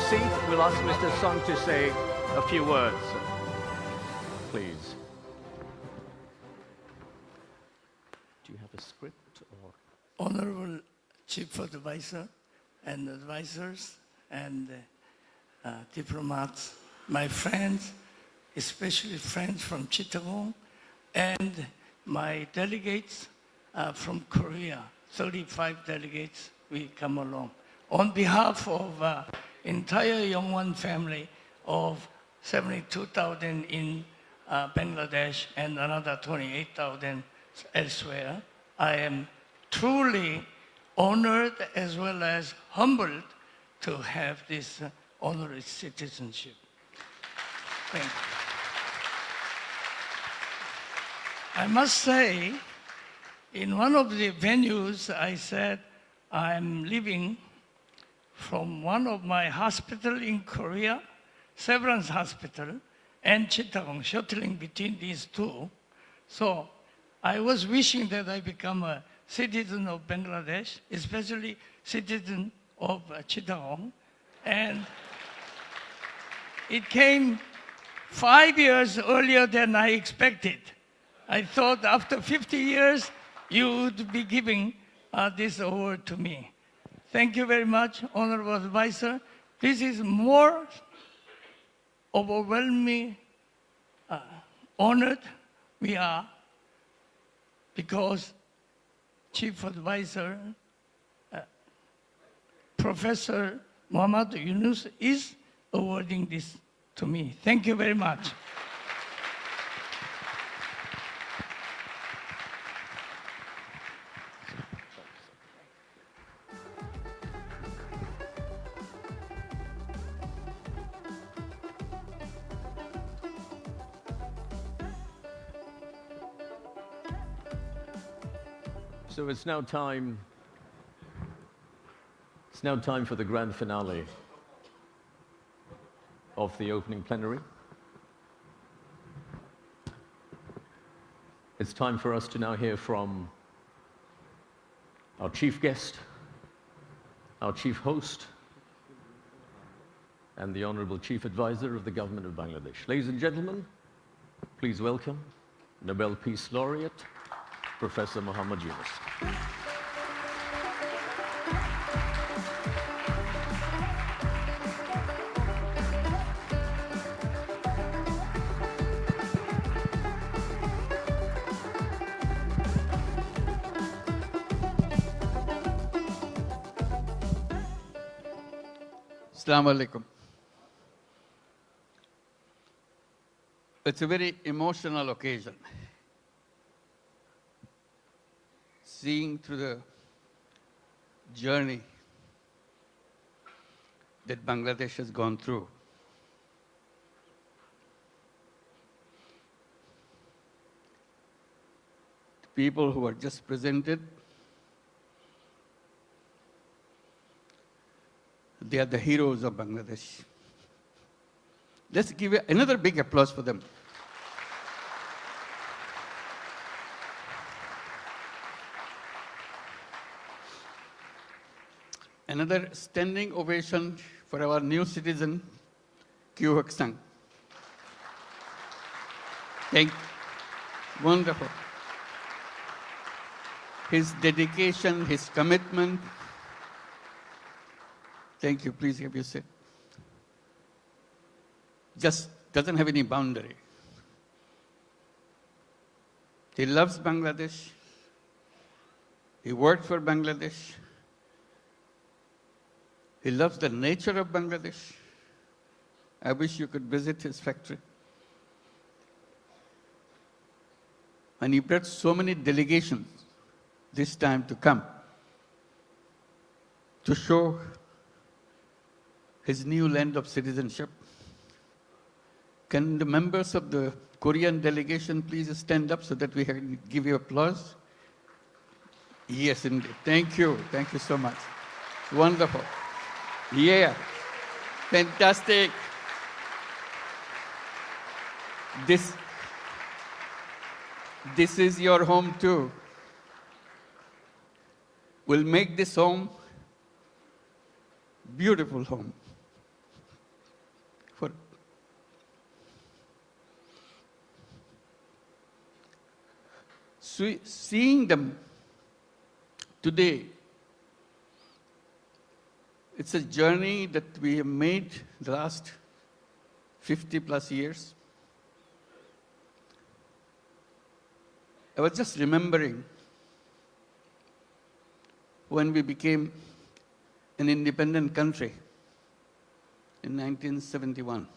seat. We'll ask Mr. Song to say a few words, please. Do you have a script or? Honorable Chief Advisor and advisors and diplomats, my friends, especially friends from Chittagong, and my delegates from Korea, 35 delegates, we come along. On behalf of entire Yongwon family of 72,000 in Bangladesh and another 28,000 elsewhere, I am truly honored as well as humbled to have this honorary citizenship. Thank you. I must say, in one of the venues, I said, I'm leaving from one of my hospital in Korea, Severance Hospital, and Chittagong, shuttling between these two. So I was wishing that I become a citizen of Bangladesh, especially citizen of Chittagong. And it came 5 years earlier than I expected. I thought after 50 years, you would be giving this award to me. Thank you very much, Honorable Advisor. This is more overwhelming, honored we are because Chief Advisor, Professor Muhammad Yunus is awarding this to me. Thank you very much. So it's now time for the grand finale of the opening plenary. It's time for us to now hear from our chief guest, our chief host, and the Honorable Chief Advisor of the Government of Bangladesh. Ladies and gentlemen, please welcome Nobel Peace Laureate, Professor Muhammad Yunus. Assalamu alaikum. It's a very emotional occasion. Seeing through the journey that Bangladesh has gone through. The people who are just presented, they are the heroes of Bangladesh. Let's give another big applause for them. Another standing ovation for our new citizen, Kyu Hak Sang. Wonderful. His dedication, his commitment. Thank you. Please have your seat. Just doesn't have any boundary. He loves Bangladesh. He worked for Bangladesh. He loves the nature of Bangladesh. I wish you could visit his factory. And he brought so many delegations this time to come to show his new land of citizenship. Can the members of the Korean delegation please stand up so that we can give you applause? Yes, indeed. Thank you. Thank you so much. Wonderful. Yeah. Fantastic. This is your home too. We'll make this home beautiful home. seeing them today, it's a journey that we have made the last 50 plus years. I was just remembering when we became an independent country in 1971.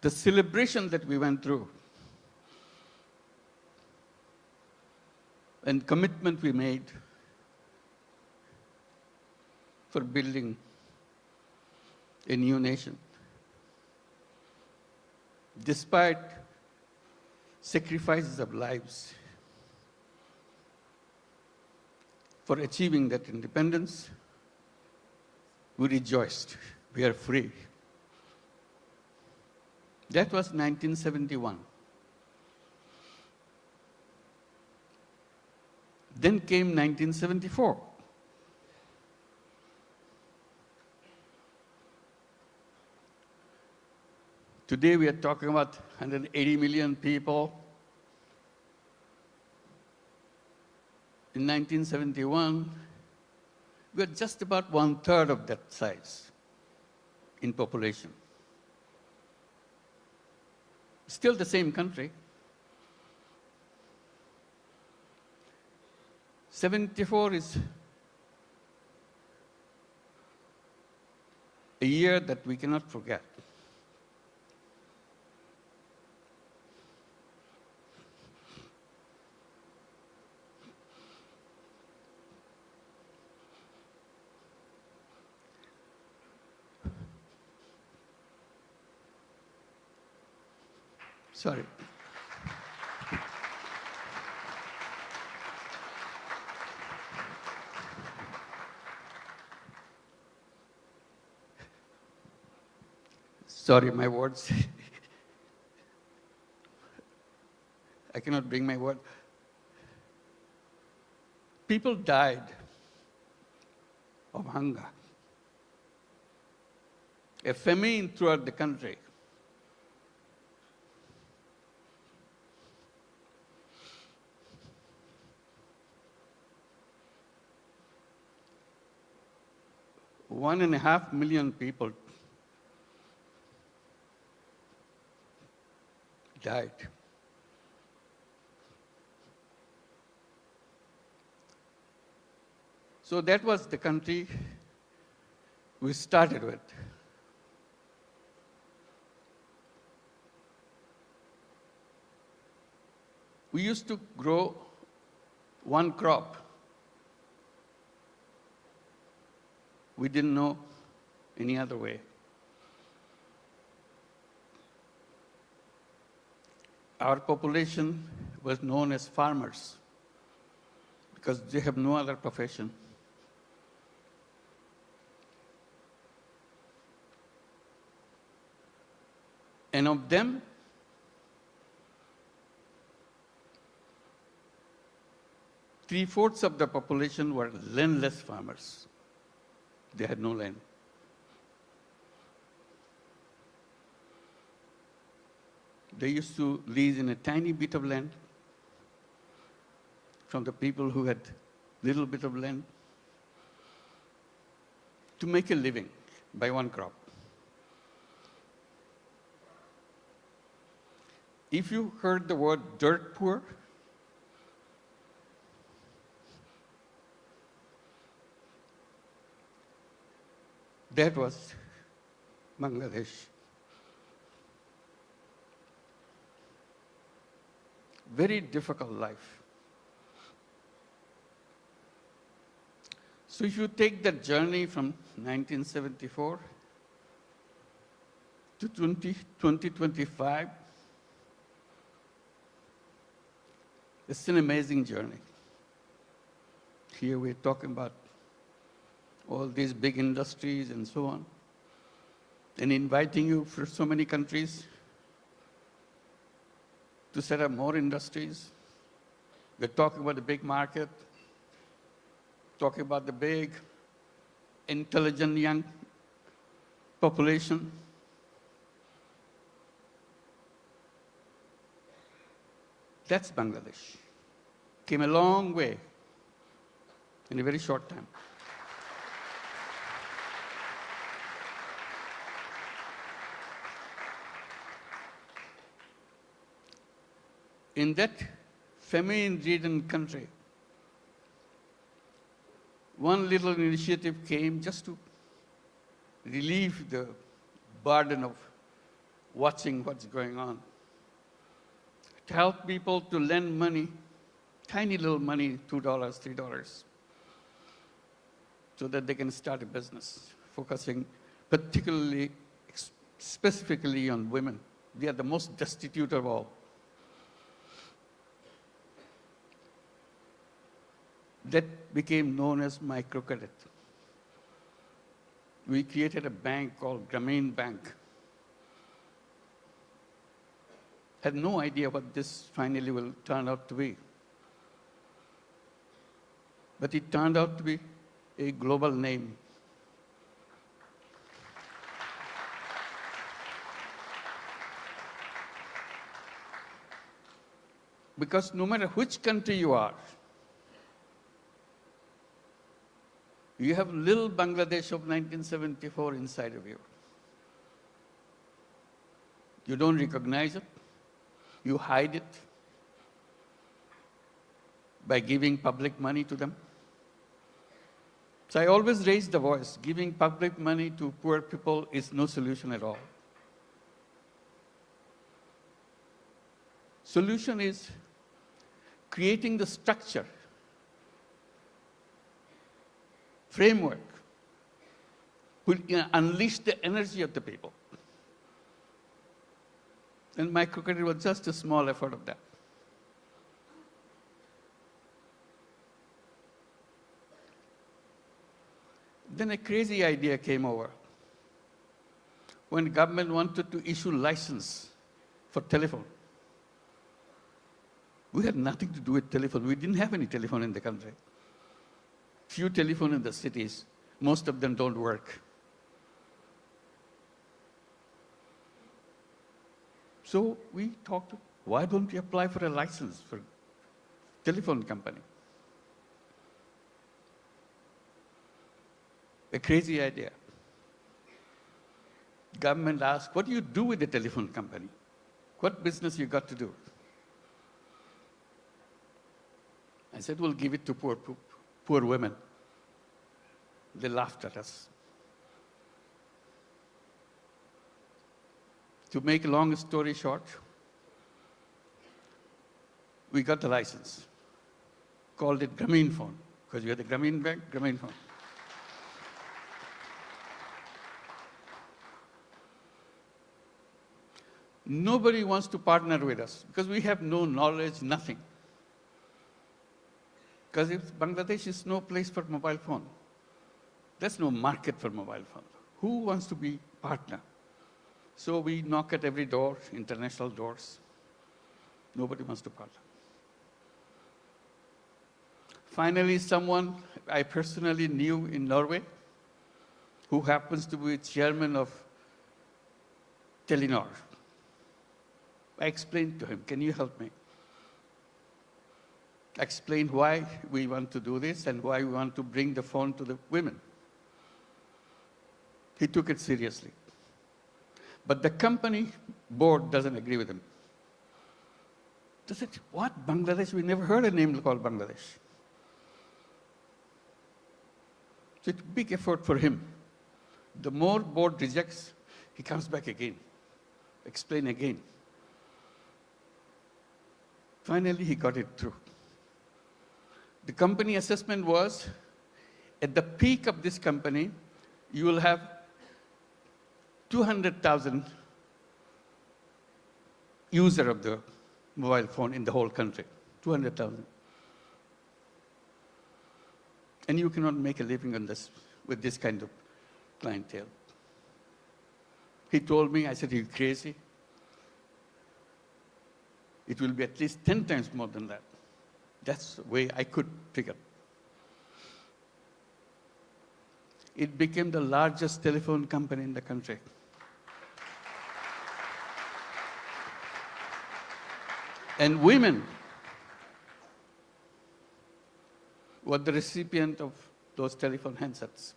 The celebration that we went through and commitment we made for building a new nation. Despite sacrifices of lives for achieving that independence, we rejoiced. We are free. That was 1971. Then came 1974. Today we are talking about 180 million people. In 1971, we were just about 1/3 of that size in population. Still the same country. 74 is a year that we cannot forget. Sorry. Sorry, my words. I cannot bring my word. People died of hunger. A famine throughout the country. One and a half million people died. So that was the country we started with. We used to grow one crop. We didn't know any other way. Our population was known as farmers because they have no other profession. And of them, three-fourths of the population were landless farmers. They had no land. They used to lease in a tiny bit of land from the people who had little bit of land to make a living by one crop. If you heard the word dirt poor, that was Bangladesh. Very difficult life. So if you take that journey from 1974 to 2025, it's an amazing journey. Here we're talking about all these big industries and so on, and inviting you for so many countries to set up more industries. We're talking about the big market, talking about the big, intelligent young population. That's Bangladesh. Came a long way in a very short time. In that famine-ridden country, one little initiative came just to relieve the burden of watching what's going on. To help people to lend money, tiny little money, $2, $3, so that they can start a business, focusing particularly, specifically on women. They are the most destitute of all. That became known as microcredit. We created a bank called Grameen Bank. Had no idea what this finally will turn out to be. But it turned out to be a global name. Because no matter which country you are, you have little Bangladesh of 1974 inside of you. You don't recognize it. You hide it by giving public money to them. So I always raise the voice. Giving public money to poor people is no solution at all. Solution is creating the structure, framework, will unleash the energy of the people. And microcredit was just a small effort of that. Then a crazy idea came over. When government wanted to issue license for telephone, we had nothing to do with telephone. We didn't have any telephone in the country. Few telephone in the cities, most of them don't work. So we talked, why don't we apply for a license for telephone company? A crazy idea. Government asked, what do you do with the telephone company? What business you got to do? I said, we'll give it to poor women. They laughed at us. To make a long story short, we got the license, called it Grameen Phone, because we had the Grameen Bank, Grameen Phone. Nobody wants to partner with us because we have no knowledge, nothing. Because if Bangladesh is no place for mobile phone, there's no market for mobile phone. Who wants to be partner? So we knock at every door, international doors. Nobody wants to partner. Finally, someone I personally knew in Norway, who happens to be chairman of Telenor. I explained to him, can you help me? I explained why we want to do this and why we want to bring the phone to the women. He took it seriously. But the company board doesn't agree with him. They said, what, Bangladesh? We never heard a name called Bangladesh. So it's a big effort for him. The more board rejects, he comes back again, explain again. Finally, he got it through. The company assessment was, at the peak of this company, you will have 200,000 user of the mobile phone in the whole country, 200,000. And you cannot make a living on this with this kind of clientele. He told me, I said, you're crazy. It will be at least 10 times more than that. That's the way I could figure. It became the largest telephone company in the country. And women were the recipient of those telephone handsets,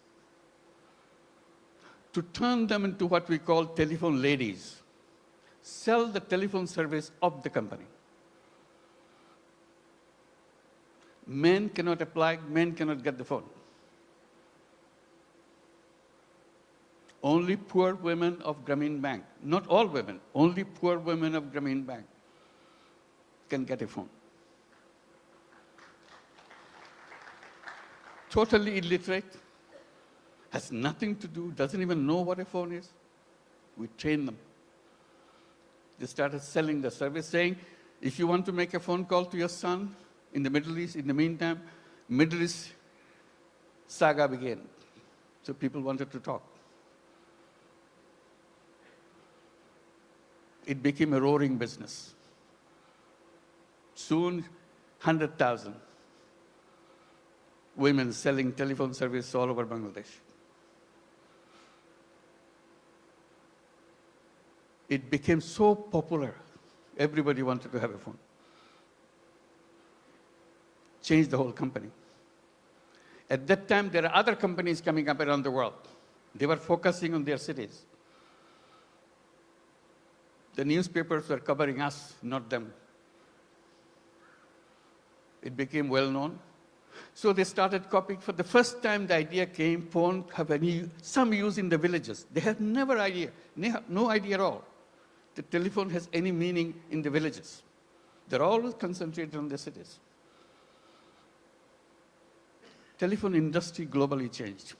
to turn them into what we call telephone ladies, sell the telephone service of the company. Men cannot apply, men cannot get the phone. Only poor women of Grameen Bank, not all women, only poor women of Grameen Bank can get a phone. Totally illiterate, has nothing to do, doesn't even know what a phone is. We train them. They started selling the service, saying, if you want to make a phone call to your son in the Middle East, in the meantime, Middle East saga began. So people wanted to talk. It became a roaring business. Soon, 100,000 women selling telephone service all over Bangladesh. It became so popular, everybody wanted to have a phone. Changed the whole company. At that time, there are other companies coming up around the world. They were focusing on their cities. The newspapers were covering us, not them. It became well known. So they started copying. For the first time, the idea came, phone have some use in the villages. They had no idea at all. The telephone has any meaning in the villages. They're always concentrated on the cities. Telephone industry globally changed.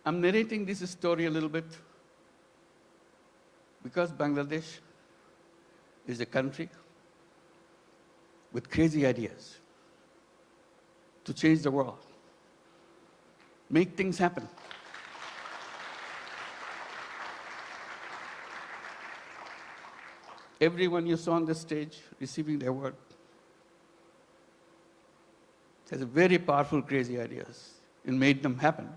I'm narrating this story a little bit because Bangladesh is a country with crazy ideas to change the world, make things happen. Everyone you saw on the stage receiving the award has a very powerful, crazy ideas and made them happen.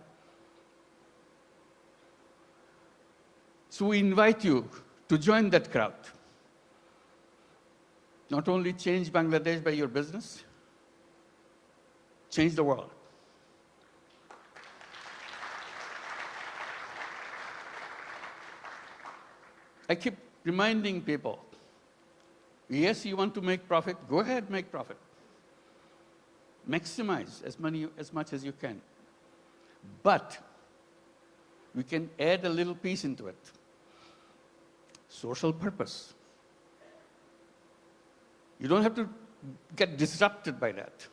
So we invite you to join that crowd. Not only change Bangladesh by your business, change the world. I keep reminding people, yes, you want to make profit, go ahead, make profit. Maximize as much as you can. But we can add a little piece into it. Social purpose. You don't have to get disrupted by that.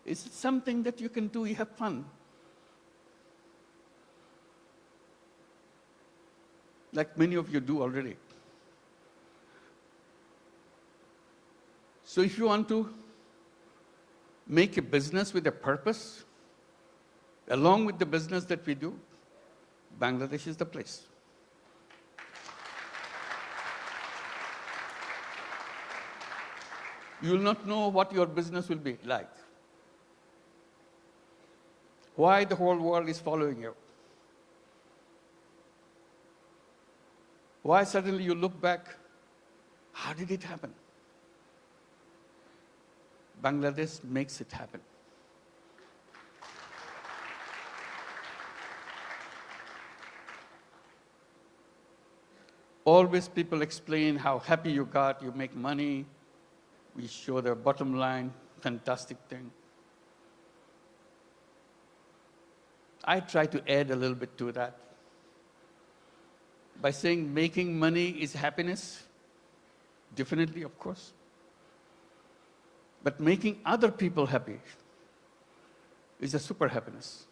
It's something that you can do, you have fun. Like many of you do already. So if you want to make a business with a purpose, along with the business that we do, Bangladesh is the place. You will not know what your business will be like. Why the whole world is following you. Why suddenly you look back, how did it happen? Bangladesh makes it happen. Always people explain how happy you got, you make money, we show the bottom line, fantastic thing. I try to add a little bit to that by saying making money is happiness, definitely, of course. But making other people happy is a super happiness.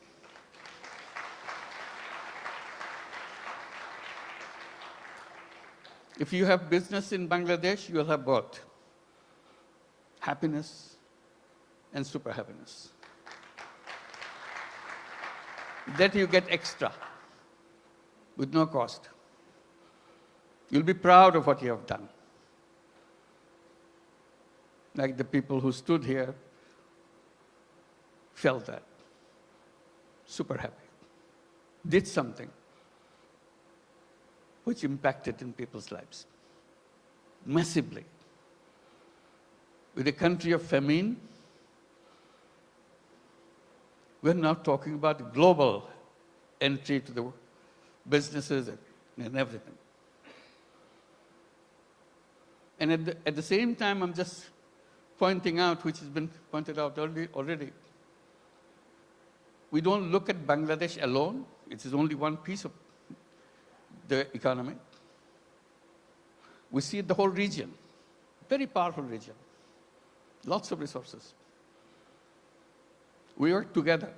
If you have business in Bangladesh, you'll have both happiness and super happiness. That you get extra with no cost. You'll be proud of what you have done. Like the people who stood here felt that. Super happy. Did something which impacted in people's lives. massively. With a country of famine, we're now talking about global entry to the businesses and everything. And at the same time, I'm just pointing out, which has been pointed out already, we don't look at Bangladesh alone. It is only one piece of the economy. We see the whole region, very powerful region, lots of resources. We work together,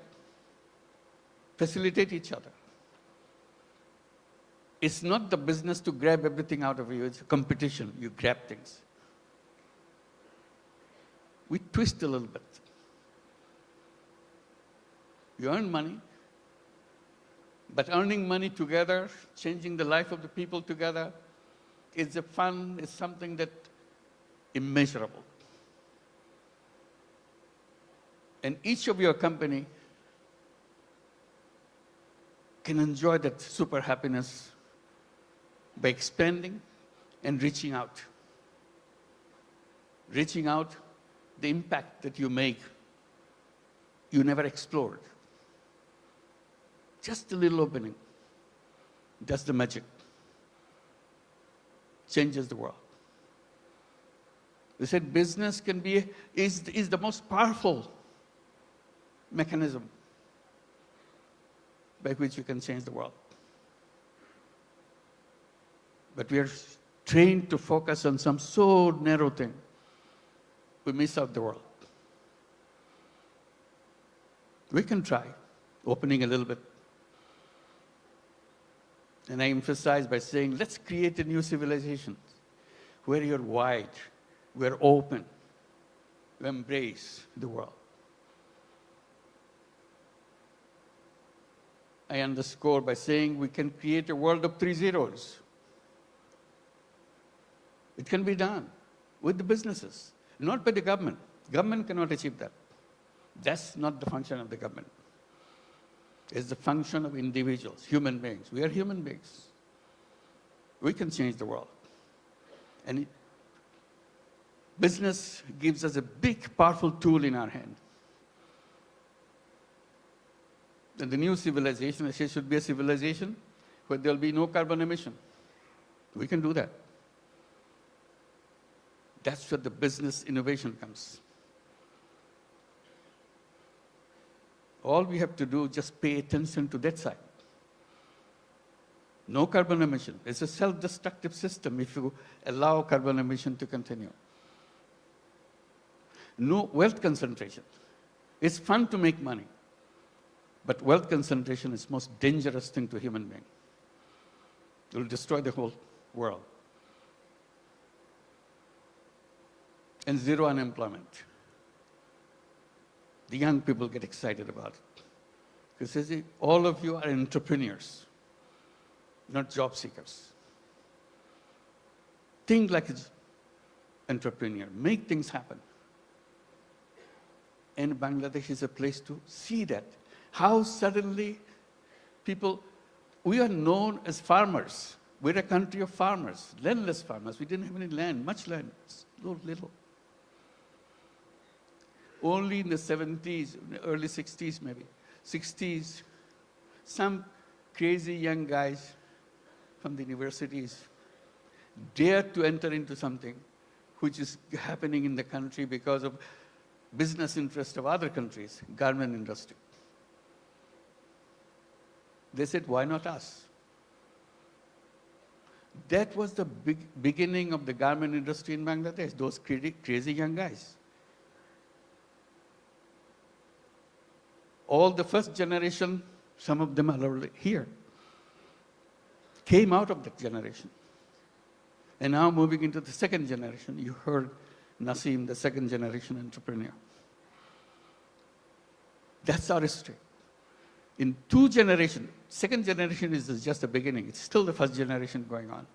facilitate each other. It's not the business to grab everything out of you, it's a competition, you grab things. We twist a little bit. You earn money, but earning money together, changing the life of the people together, is a fun, is something that immeasurable. And each of your company can enjoy that super happiness by expanding and reaching out. Reaching out, the impact that you make, you never explored. Just a little opening. That's the magic. Changes the world. They said business is the most powerful mechanism by which you can change the world. But we are trained to focus on some so narrow thing, we miss out the world. We can try opening a little bit. And I emphasize by saying, let's create a new civilization where you're wide, we're open, we embrace the world. I underscore by saying we can create a world of 3 zeros. It can be done with the businesses, not by the government. Government cannot achieve that. That's not the function of the government. It's the function of individuals, human beings. We are human beings. We can change the world. And business gives us a big, powerful tool in our hand. And the new civilization, I say, should be a civilization where there'll be no carbon emission. We can do that. That's where the business innovation comes. All we have to do is just pay attention to that side. No carbon emission. It's a self-destructive system if you allow carbon emission to continue. No wealth concentration. It's fun to make money, but wealth concentration is the most dangerous thing to a human being. It will destroy the whole world. And zero unemployment. The young people get excited about it. Because all of you are entrepreneurs, not job seekers. Think like an entrepreneur. Make things happen. And Bangladesh is a place to see that. How suddenly people, we are known as farmers. We're a country of farmers, landless farmers. We didn't have any land, much land, little. Only in the 70s, early 60s maybe, 60s, some crazy young guys from the universities dared to enter into something which is happening in the country because of business interest of other countries, garment industry. They said, why not us? That was the beginning of the garment industry in Bangladesh, those crazy young guys. All the first generation, some of them are already here, came out of that generation. And now moving into the second generation, you heard Naseem, the second generation entrepreneur. That's our history. In 2 generations, second generation is just the beginning. It's still the first generation going on.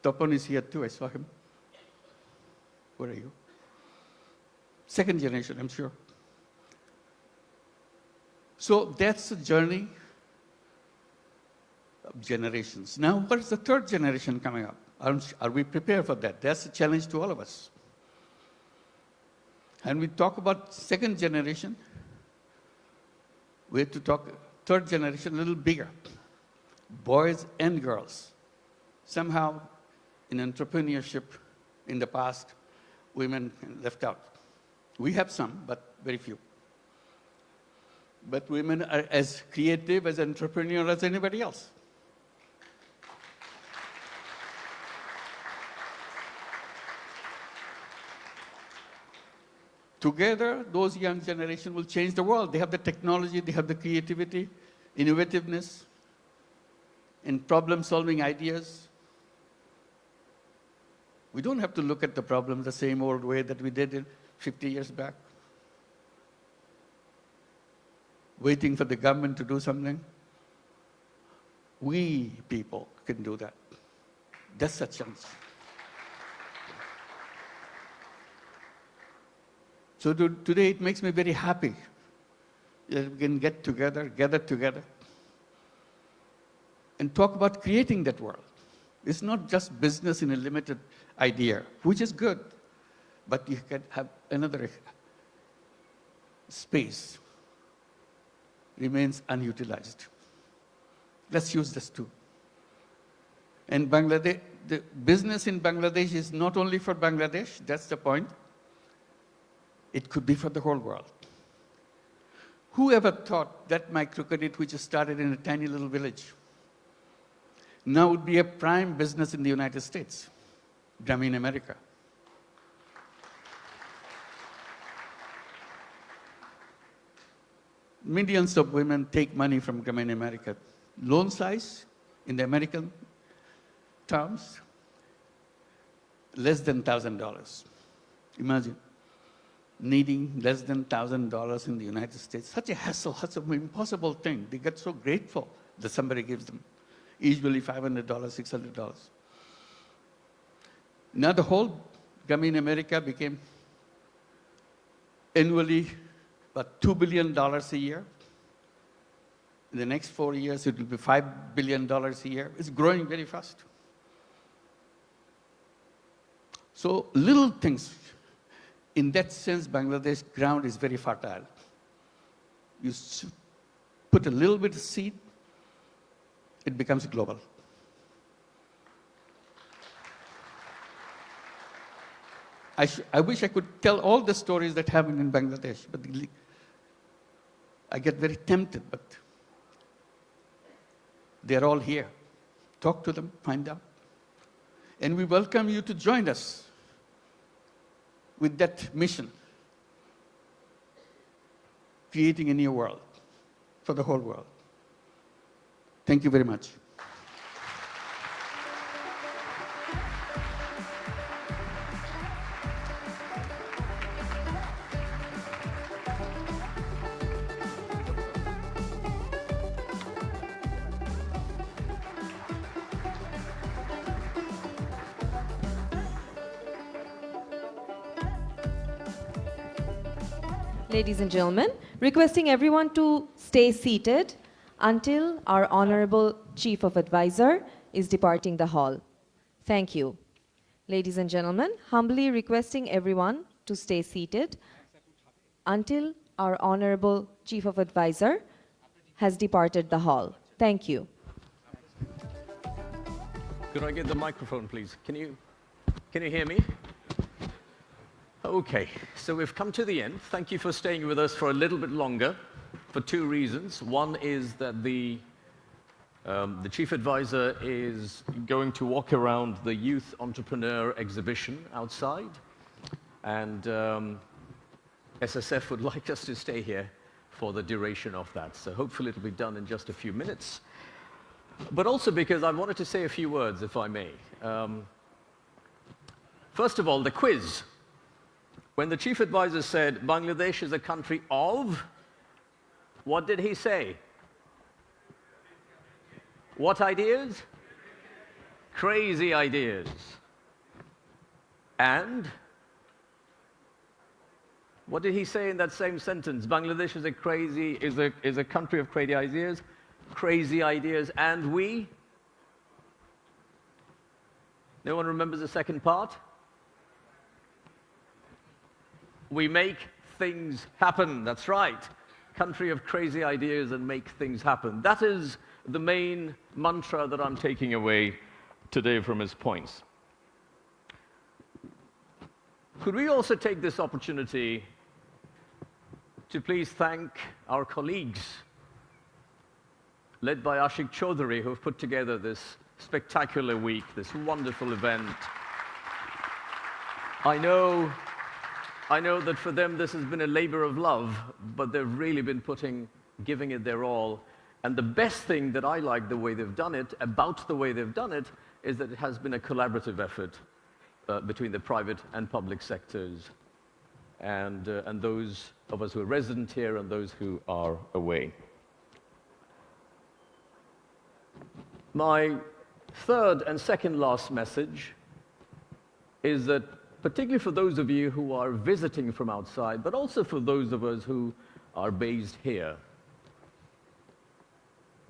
Topon is here too, I saw him. Where are you? Second generation, I'm sure. So that's a journey generations. Now, what is the third generation coming up? Are we prepared for that? That's a challenge to all of us. And we talk about second generation, we have to talk third generation a little bigger. Boys and girls. Somehow, in entrepreneurship in the past, women left out. We have some, but very few. But women are as creative, as entrepreneurial as anybody else. Together, those young generation will change the world. They have the technology, they have the creativity, innovativeness, and problem-solving ideas. We don't have to look at the problem the same old way that we did it 50 years back, waiting for the government to do something. We people can do that. That's a chance. So today it makes me very happy that we can gather together, and talk about creating that world. It's not just business in a limited idea, which is good, but you can have another space remains unutilized. Let's use this too. And Bangladesh, the business in Bangladesh is not only for Bangladesh, that's the point. It could be for the whole world. Who ever thought that microcredit, which started in a tiny little village, now would be a prime business in the United States, Grameen America? Millions of women take money from Grameen America. Loan size, in the American terms, less than $1,000. Imagine needing less than $1,000 in the United States. Such a hassle, such an impossible thing. They get so grateful that somebody gives them, usually $500, $600. Now the whole Grameen America became annually about $2 billion a year. In the next 4 years, it will be $5 billion a year. It's growing very fast. So little things. In that sense, Bangladesh ground is very fertile. You put a little bit of seed, it becomes global. I wish I could tell all the stories that happen in Bangladesh, but I get very tempted, but they're all here. Talk to them, find out. And we welcome you to join us with that mission, creating a new world for the whole world. Thank you very much. Ladies and gentlemen, requesting everyone to stay seated until our Honorable Chief of Advisor is departing the hall. Thank you. Ladies and gentlemen, humbly requesting everyone to stay seated until our Honorable Chief of Advisor has departed the hall. Thank you. Could I get the microphone, please? Can you hear me? Okay, so we've come to the end. Thank you for staying with us for a little bit longer for two reasons. One is that the Chief Advisor is going to walk around the Youth Entrepreneur exhibition outside, and SSF would like us to stay here for the duration of that. So hopefully it'll be done in just a few minutes. But also because I wanted to say a few words, if I may. First of all, the quiz. When the Chief Advisor said Bangladesh is a country of, what did he say? What ideas? Crazy ideas. And what did he say in that same sentence? Bangladesh is a country of crazy ideas, and we No one remembers the second part? We make things happen. That's right. Country of crazy ideas and make things happen. That is the main mantra that I'm taking away today from his points. Could we also take this opportunity to please thank our colleagues, led by Ashik Chaudhary, who have put together this spectacular week, this wonderful event. I know that for them this has been a labor of love, but they've really been giving it their all. And the best thing that I like the way they've done it, about the way they've done it, is that it has been a collaborative effort between the private and public sectors, and those of us who are resident here and those who are away. My third and second last message is that, particularly for those of you who are visiting from outside, but also for those of us who are based here,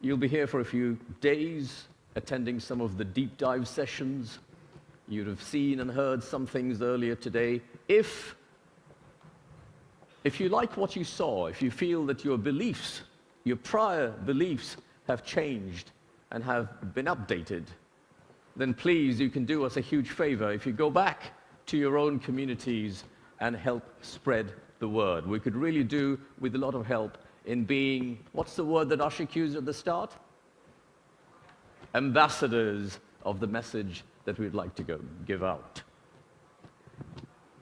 you'll be here for a few days, attending some of the deep dive sessions. You'd have seen and heard some things earlier today. If you like what you saw, if you feel that your beliefs, your prior beliefs have changed and have been updated, then please, you can do us a huge favor if you go back to your own communities and help spread the word. We could really do with a lot of help in being, what's the word that Ashik used at the start? Ambassadors of the message that we'd like to give out.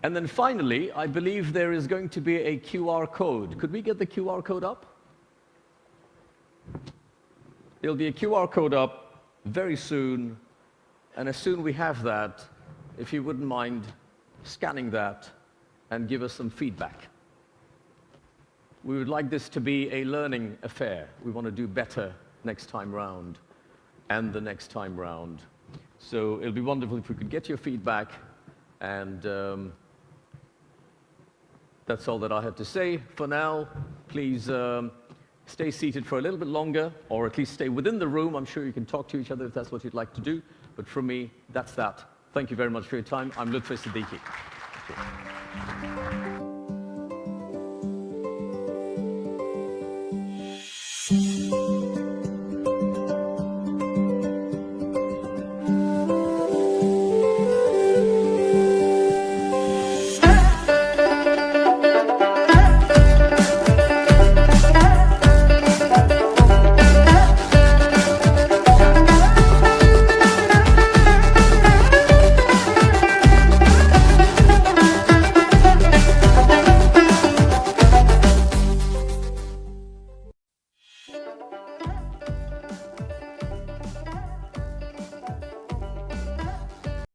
And then finally, I believe there is going to be a QR code. Could we get the QR code up? There'll be a QR code up very soon, and as soon we have that, if you wouldn't mind scanning that and give us some feedback. We would like this to be a learning affair. We want to do better next time round and the next time round. So it'll be wonderful if we could get your feedback, and that's all that I have to say. For now, please stay seated for a little bit longer, or at least stay within the room. I'm sure you can talk to each other if that's what you'd like to do. But from me, that's that. Thank you very much for your time. I'm Lutfi Siddiqui.